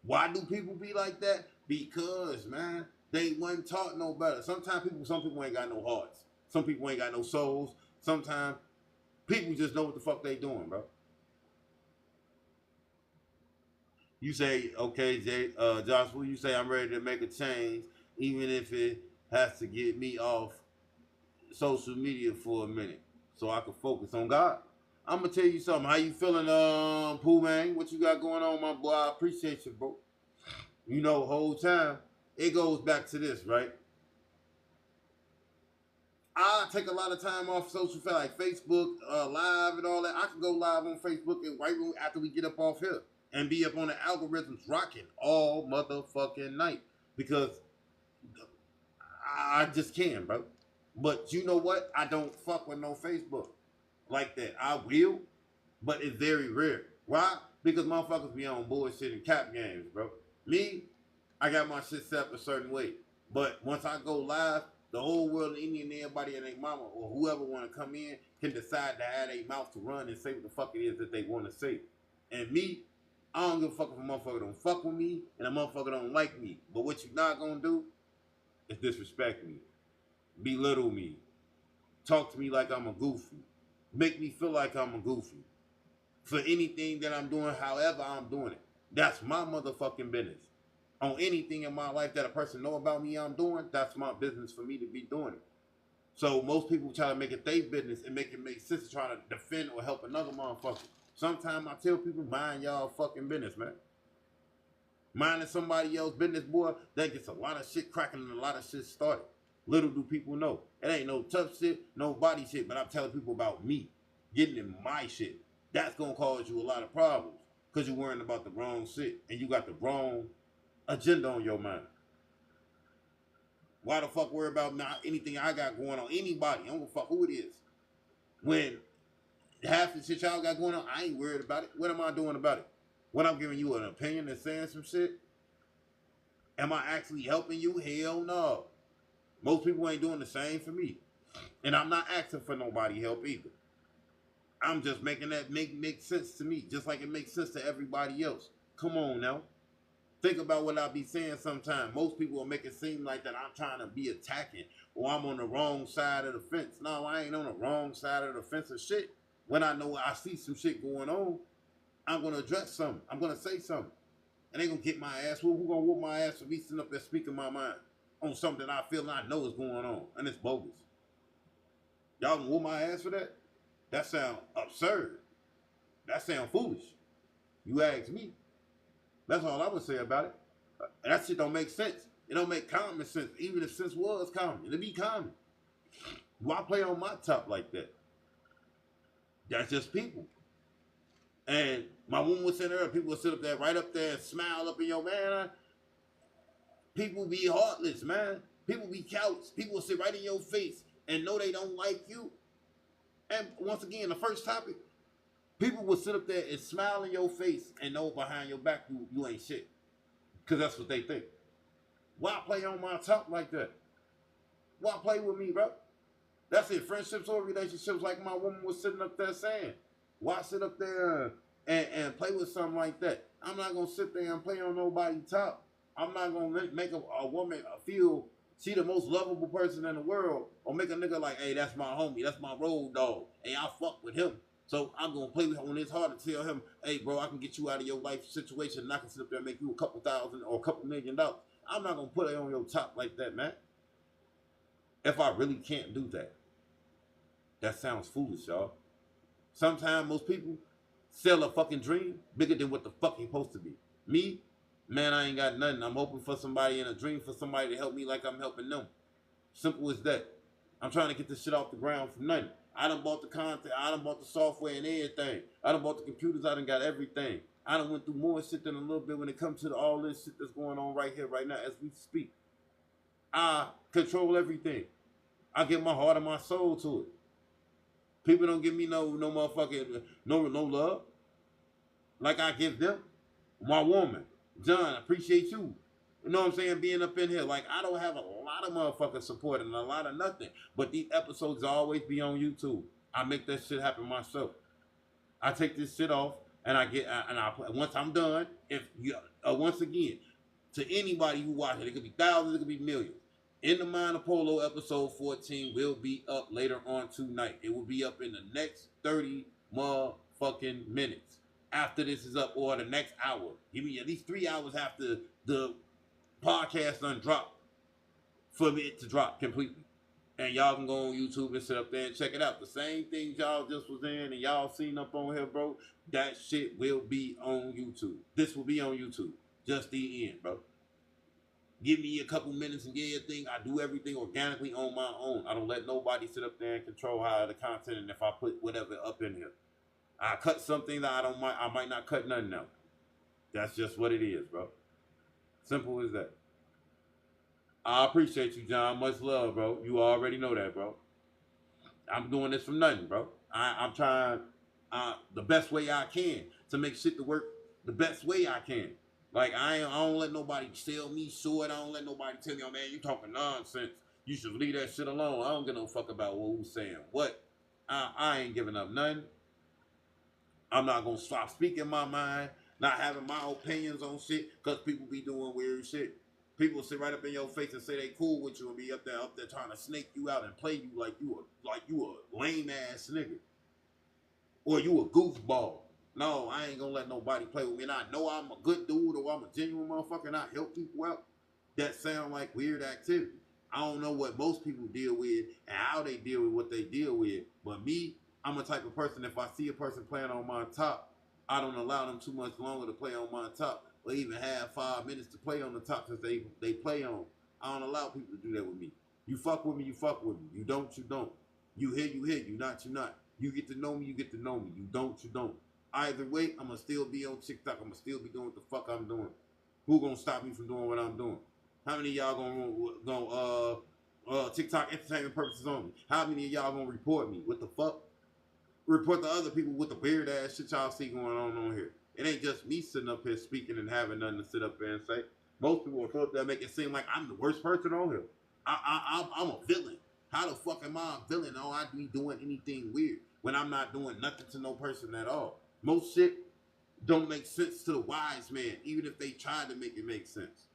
Why do people be like that? Because, man, they wasn't taught no better. Some people ain't got no hearts. Some people ain't got no souls. Sometimes people just know what the fuck they doing, bro. You say, okay, Joshua, you say I'm ready to make a change, even if it has to get me off social media for a minute so I can focus on God. I'm gonna tell you something. How you feeling, Pooh Man? What you got going on, my boy? I appreciate you, bro. You know, the whole time, it goes back to this, right? I take a lot of time off social, like Facebook, live and all that. I can go live on Facebook and right after we get up off here and be up on the algorithms rocking all motherfucking night because I just can, bro. But you know what? I don't fuck with no Facebook like that. I will, but it's very rare. Why? Because motherfuckers be on bullshit and cap games, bro. Me, I got my shit set up a certain way. But once I go live, the whole world, any and everybody and their mama or whoever want to come in can decide to have their mouth to run and say what the fuck it is that they want to say. And me, I don't give a fuck if a motherfucker don't fuck with me and a motherfucker don't like me. But what you not gonna do is disrespect me, belittle me, talk to me like I'm a goofy, make me feel like I'm a goofy for anything that I'm doing, however I'm doing it. That's my motherfucking business. On anything in my life that a person know about me I'm doing, that's my business for me to be doing it. So most people try to make it their business and make it make sense to try to defend or help another motherfucker. Sometimes I tell people, mind y'all fucking business, man. Minding somebody else's business, boy, that gets a lot of shit cracking and a lot of shit started. Little do people know. It ain't no tough shit, no body shit, but I'm telling people about me, getting in my shit. That's gonna cause you a lot of problems because you're worrying about the wrong shit and you got the wrong agenda on your mind. Why the fuck worry about not anything I got going on? Anybody, I don't give a fuck who it is. When half the shit y'all got going on, I ain't worried about it. What am I doing about it? When I'm giving you an opinion and saying some shit, am I actually helping you? Hell no. Most people ain't doing the same for me. And I'm not asking for nobody help either. I'm just making that make sense to me, just like it makes sense to everybody else. Come on now. Think about what I be saying sometimes. Most people will make it seem like that I'm trying to be attacking or I'm on the wrong side of the fence. No, I ain't on the wrong side of the fence of shit. When I know I see some shit going on, I'm going to address something. I'm going to say something. And they going to get my ass whooped. Who going to whoop my ass for me sitting up there speaking my mind on something that I feel and I know is going on. And it's bogus. Y'all going to whoop my ass for that? That sound absurd. That sound foolish. You ask me. That's all I would say about it. And that shit don't make sense. It don't make common sense. Even if sense was common. It'd be common. Why play on my top like that? That's just people. And my woman was saying earlier, people will sit up there, right up there and smile up in your man. People be heartless, man. People be cowards. People will sit right in your face and know they don't like you. And once again, the first topic, people will sit up there and smile in your face and know behind your back you ain't shit. Because that's what they think. Why play on my top like that? Why play with me, bro? That's it. Friendships or relationships, like my woman was sitting up there saying. Why sit up there and play with something like that? I'm not going to sit there and play on nobody's top. I'm not going to make a woman feel she the most lovable person in the world or make a nigga like, hey, that's my homie. That's my road dog. Hey, I fuck with him. So I'm going to play with him when it's hard to tell him, hey, bro, I can get you out of your life situation and I can sit up there and make you a couple thousand or a couple $1 million. I'm not going to put it on your top like that, man. If I really can't do that. That sounds foolish, y'all. Sometimes most people sell a fucking dream bigger than what the fuck it's supposed to be. Me, man, I ain't got nothing. I'm hoping for somebody in a dream for somebody to help me like I'm helping them. Simple as that. I'm trying to get this shit off the ground from nothing. I done bought the content. I done bought the software and everything. I done bought the computers. I done got everything. I done went through more shit than a little bit when it comes to all this shit that's going on right here, right now as we speak. I control everything. I give my heart and my soul to it. People don't give me no motherfucking no love like I give them. My woman, John, I appreciate you. You know what I'm saying? Being up in here, like I don't have a lot of motherfucking support and a lot of nothing, but these episodes always be on YouTube. I make that shit happen myself. I take this shit off and once I'm done, if you once again to anybody who watches it could be thousands, it could be millions. In the Mind of Polo episode 14 will be up later on tonight. It will be up in the next 30 motherfucking minutes. After this is up, or the next hour. Give me at least 3 hours after the podcast done drop for it to drop completely. And y'all can go on YouTube and sit up there and check it out. The same things y'all just was in and y'all seen up on here, bro. That shit will be on YouTube. This will be on YouTube. Just the end, bro. Give me a couple minutes and get your thing. I do everything organically on my own. I don't let nobody sit up there and control how the content and if I put whatever up in here. I cut something that I might not cut nothing out. That's just what it is, bro. Simple as that. I appreciate you, John. Much love, bro. You already know that, bro. I'm doing this from nothing, bro. I'm trying the best way I can to make shit to work the best way I can. Like I don't let nobody sell me short. I don't let nobody tell me, oh man, you talking nonsense. You should leave that shit alone. I don't give no fuck about who's saying what. I ain't giving up nothing. I'm not gonna stop speaking my mind, not having my opinions on shit, because people be doing weird shit. People sit right up in your face and say they cool with you and be up there trying to snake you out and play you like you a lame ass nigga. Or you a goofball. No, I ain't gonna let nobody play with me. And I know I'm a good dude or I'm a genuine motherfucker and I help people out. That sound like weird activity. I don't know what most people deal with and how they deal with what they deal with. But me, I'm a type of person, if I see a person playing on my top, I don't allow them too much longer to play on my top or even have 5 minutes to play on the top since they play on. I don't allow people to do that with me. You fuck with me, you fuck with me. You don't, you don't. You hit, you hit. You not, you not. You get to know me, you get to know me. You don't, you don't. Either way, I'm going to still be on TikTok. I'm going to still be doing what the fuck I'm doing. Who going to stop me from doing what I'm doing? How many of y'all gonna TikTok entertainment purposes only? How many of y'all gonna report me? What the fuck? Report the other people with the weird ass shit y'all see going on here. It ain't just me sitting up here speaking and having nothing to sit up there and say. Most people are up there make it seem like I'm the worst person on here. I'm a villain. How the fuck am I a villain? Oh, I be doing anything weird when I'm not doing nothing to no person at all. Most shit don't make sense to the wise man, even if they try to make it make sense.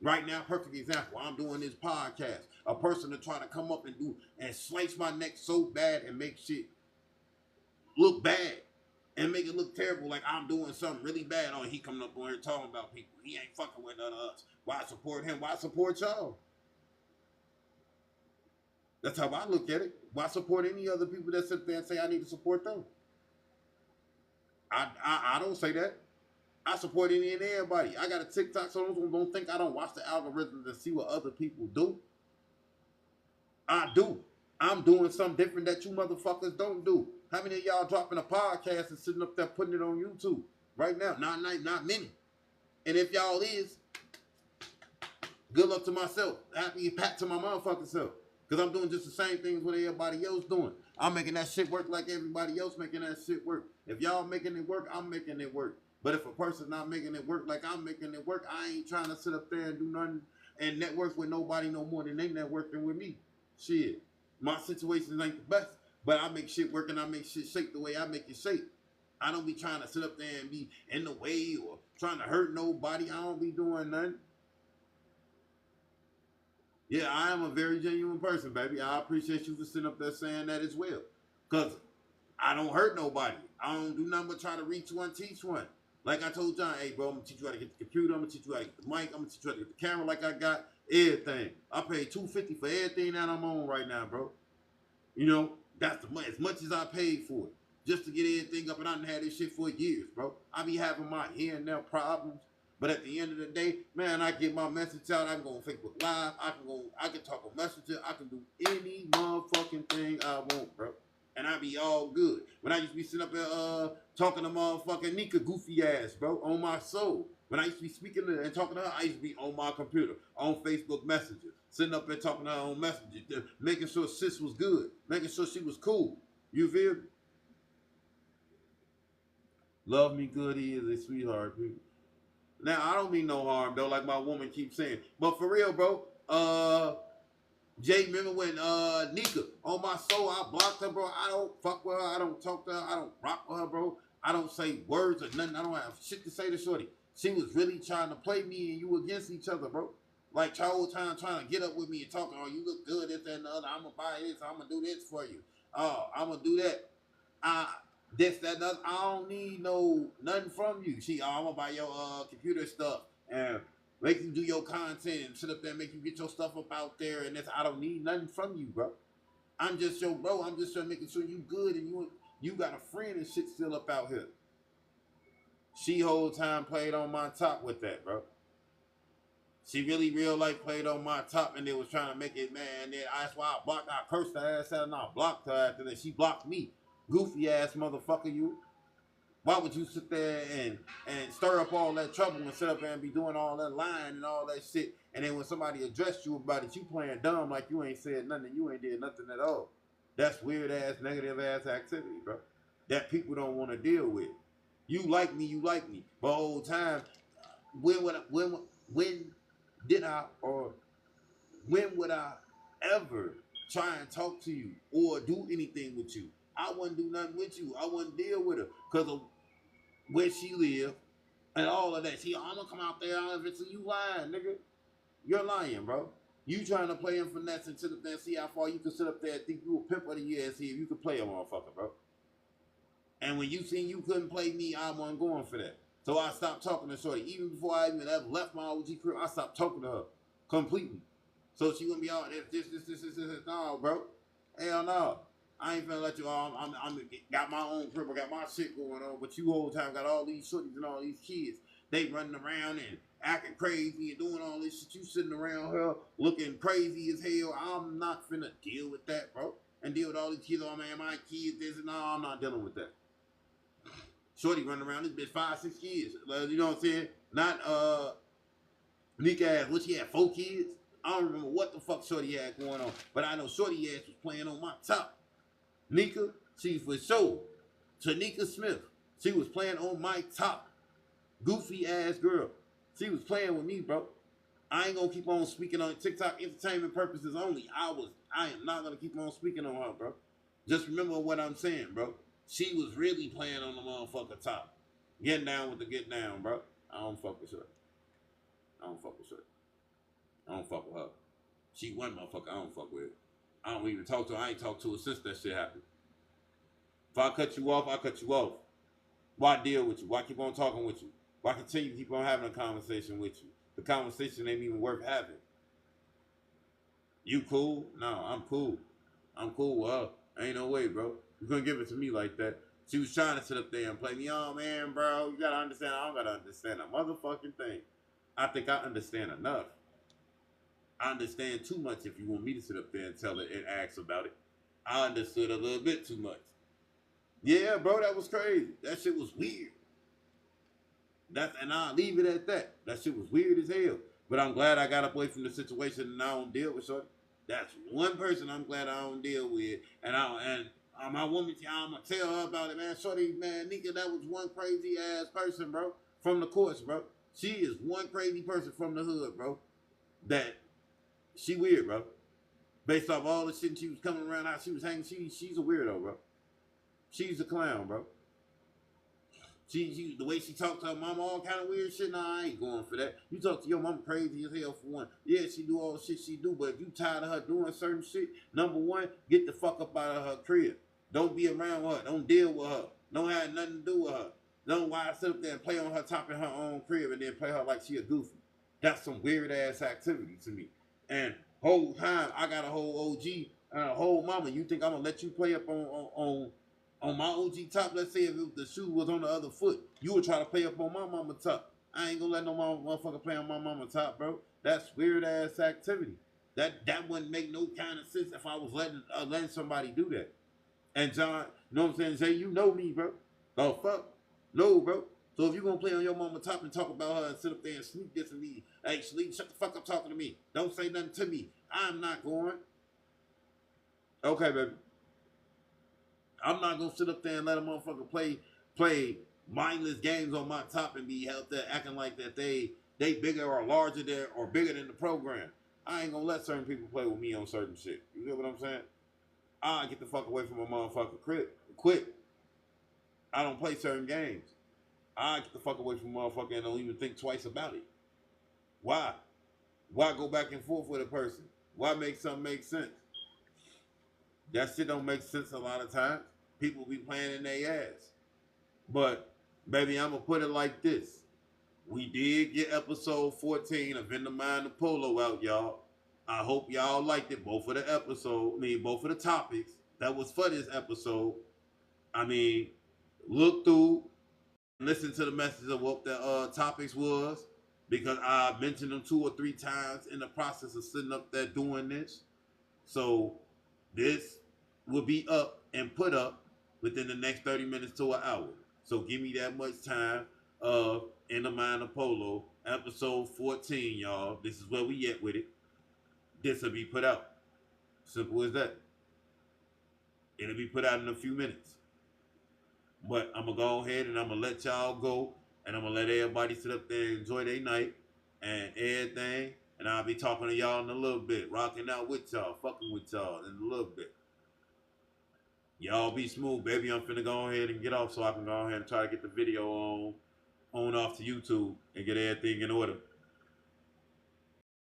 Right now, perfect example. I'm doing this podcast. A person to try to come up and slice my neck so bad and make shit look bad and make it look terrible, like I'm doing something really bad. Oh, he coming up on here talking about people. He ain't fucking with none of us. Why support him? Why support y'all? That's how I look at it. Why support any other people that sit there and say I need to support them? I don't say that. I support any and everybody. I got a TikTok, so don't think I don't watch the algorithms and see what other people do. I do. I'm doing something different that you motherfuckers don't do. How many of y'all dropping a podcast and sitting up there putting it on YouTube right now? Not many. And if y'all is, good luck to myself. Happy pat to my motherfucking self. Because I'm doing just the same things what everybody else doing. I'm making that shit work like everybody else making that shit work. If y'all making it work, I'm making it work. But if a person's not making it work like I'm making it work, I ain't trying to sit up there and do nothing and network with nobody no more than they networking with me. Shit. My situations ain't the best, but I make shit work and I make shit shake the way I make it shake. I don't be trying to sit up there and be in the way or trying to hurt nobody. I don't be doing nothing. Yeah, I am a very genuine person, baby. I appreciate you for sitting up there saying that as well. Because I don't hurt nobody. I don't do nothing but try to reach one, teach one. Like I told John, hey, bro, I'm going to teach you how to get the computer. I'm going to teach you how to get the mic. I'm going to teach you how to get the camera like I got. Everything. I paid $250 for everything that I'm on right now, bro. You know, that's as much as I paid for it. Just to get everything up, and I done had this shit for years, bro. I be having my here and there problems. But at the end of the day, man, I get my message out. I can go on Facebook Live. I can talk on Messenger. I can do any motherfucking thing I want, bro. And I be all good. When I used to be sitting up there talking to motherfucking Nika goofy ass, bro, on my soul. When I used to be speaking and talking to her, I used to be on my computer, on Facebook Messenger, sitting up there talking to her on Messenger, making sure sis was good, making sure she was cool. You feel me? Love me good, he is a sweetheart, people. Now, I don't mean no harm, though, like my woman keeps saying. But for real, bro, Jay, remember when Nika, on my soul, I blocked her, bro. I don't fuck with her. I don't talk to her. I don't rock with her, bro. I don't say words or nothing. I don't have shit to say to shorty. She was really trying to play me and you against each other, bro. Like, whole time trying to get up with me and talking, oh, you look good, this, that, and the other. I'm going to buy this. I'm going to do this for you. Oh, I'm going to do that. This, that, and other. I don't need nothing from you. I'm going to buy your computer stuff and make you do your content and sit up there and make you get your stuff up out there. And I don't need nothing from you, bro. I'm just your bro. I'm just making sure you good and you got a friend and shit still up out here. She whole time played on my top with that, bro. She really real life played on my top and they was trying to make it, man. That's why I cursed her ass out and I blocked her after that. She blocked me. Goofy ass motherfucker, you. Why would you sit there and stir up all that trouble and sit up there and be doing all that lying and all that shit? And then when somebody addressed you about it, you playing dumb like you ain't said nothing, you ain't did nothing at all. That's weird ass, negative ass activity, bro. That people don't want to deal with. You like me, but the whole time, when did I or when would I ever try and talk to you or do anything with you? I wouldn't do nothing with you. I wouldn't deal with her because of where she live and all of that. See, I'm gonna come out there and if you lying, nigga. You're lying, bro. You trying to play him finesse and sit up there and see how far you can sit up there and think you a pimp of the year and see if you can play a motherfucker, bro. And when you seen you couldn't play me, I wasn't going for that. So I stopped talking to Shorty. Even before I even ever left my OG crib, I stopped talking to her completely. So she gonna be all this. No, bro. Hell no. I ain't finna let you all. I'm got my own crib. I got my shit going on. But you whole time got all these shorties and all these kids. They running around and acting crazy and doing all this shit. You sitting around here looking crazy as hell. I'm not finna deal with that, bro. And deal with all these kids. Oh man, my kids. This and no, I'm not dealing with that. Shorty running around this bitch 5-6 kids. You know what I'm saying? Not Nick ass. What she had 4 kids? I don't remember what the fuck Shorty had going on, but I know Shorty ass was playing on my top. Nika, she's for sure. Tanika Smith, she was playing on my top. Goofy ass girl. She was playing with me, bro. I ain't gonna keep on speaking on TikTok entertainment purposes only. I am not gonna keep on speaking on her, bro. Just remember what I'm saying, bro. She was really playing on the motherfucker top. Getting down with the get down, bro. I don't fuck with her. I don't fuck with her. I don't fuck with her. She one motherfucker I don't fuck with. I don't even talk to her. I ain't talked to her since that shit happened. If I cut you off, I cut you off. Why deal with you? Why keep on talking with you? Why continue to keep on having a conversation with you? The conversation ain't even worth having. You cool? No, I'm cool. I'm cool with her. Ain't no way, bro. You couldn't give it to me like that. She was trying to sit up there and play me. Oh, man, bro, you gotta understand. I don't gotta understand a motherfucking thing. I think I understand enough. I understand too much if you want me to sit up there and tell it and ask about it. I understood a little bit too much. Yeah, bro, that was crazy. That shit was weird. And I'll leave it at that. That shit was weird as hell. But I'm glad I got away from the situation and I don't deal with Shorty. That's one person I'm glad I don't deal with. And my woman, I'm gonna tell her about it, man. Shorty, man, Nika, that was one crazy ass person, bro. From the course, bro. She is one crazy person from the hood, bro. That she weird, bro. Based off all the shit she was coming around, how she was hanging, she's a weirdo, bro. She's a clown, bro. She the way she talked to her mama, all kind of weird shit. Nah, I ain't going for that. You talk to your mama crazy as hell for one. Yeah, she do all the shit she do, but if you tired of her doing certain shit, number one, get the fuck up out of her crib. Don't be around her. Don't deal with her. Don't have nothing to do with her. Don't why sit up there and play on her top in her own crib and then play her like she a goofy. That's some weird ass activity to me. And whole time I got a whole OG and a whole mama. You think I'm gonna let you play up on my OG top? Let's say if the shoe was on the other foot, you would try to play up on my mama top. I ain't gonna let no motherfucker play on my mama top, bro. That's weird ass activity. That wouldn't make no kind of sense if I was letting somebody do that. And John, you know what I'm saying? Jay, you know me, bro. Oh fuck, no, bro. So if you gonna play on your mama top and talk about her and sit up there and sneak this and me, hey, Shaleek, shut the fuck up talking to me. Don't say nothing to me. I'm not going. Okay, baby. I'm not gonna sit up there and let a motherfucker play mindless games on my top and be out there acting like that they bigger or larger than or bigger than the program. I ain't gonna let certain people play with me on certain shit. You get what I'm saying? I get the fuck away from a motherfucker quick. I don't play certain games. I get the fuck away from a motherfucker and don't even think twice about it. Why? Why go back and forth with a person? Why make something make sense? That shit don't make sense a lot of times. People be playing in their ass. But, baby, I'm going to put it like this. We did get episode 14 of In the Mind of Polo out, y'all. I hope y'all liked it. Both of the topics that was for this episode. I mean, look through, listen to the message of what the topics was. Because I mentioned them 2 or 3 times in the process of sitting up there doing this. So, this will be up and put up within the next 30 minutes to an hour. So give me that much time. In the Mind of Polo, episode 14, y'all. This is where we at with it. This will be put out. Simple as that. It'll be put out in a few minutes. But I'm gonna go ahead and I'm gonna let y'all go, and I'm gonna let everybody sit up there and enjoy their night and everything. And I'll be talking to y'all in a little bit, rocking out with y'all, fucking with y'all in a little bit. Y'all be smooth, baby. I'm finna go ahead and get off so I can go ahead and try to get the video on off to YouTube and get everything in order.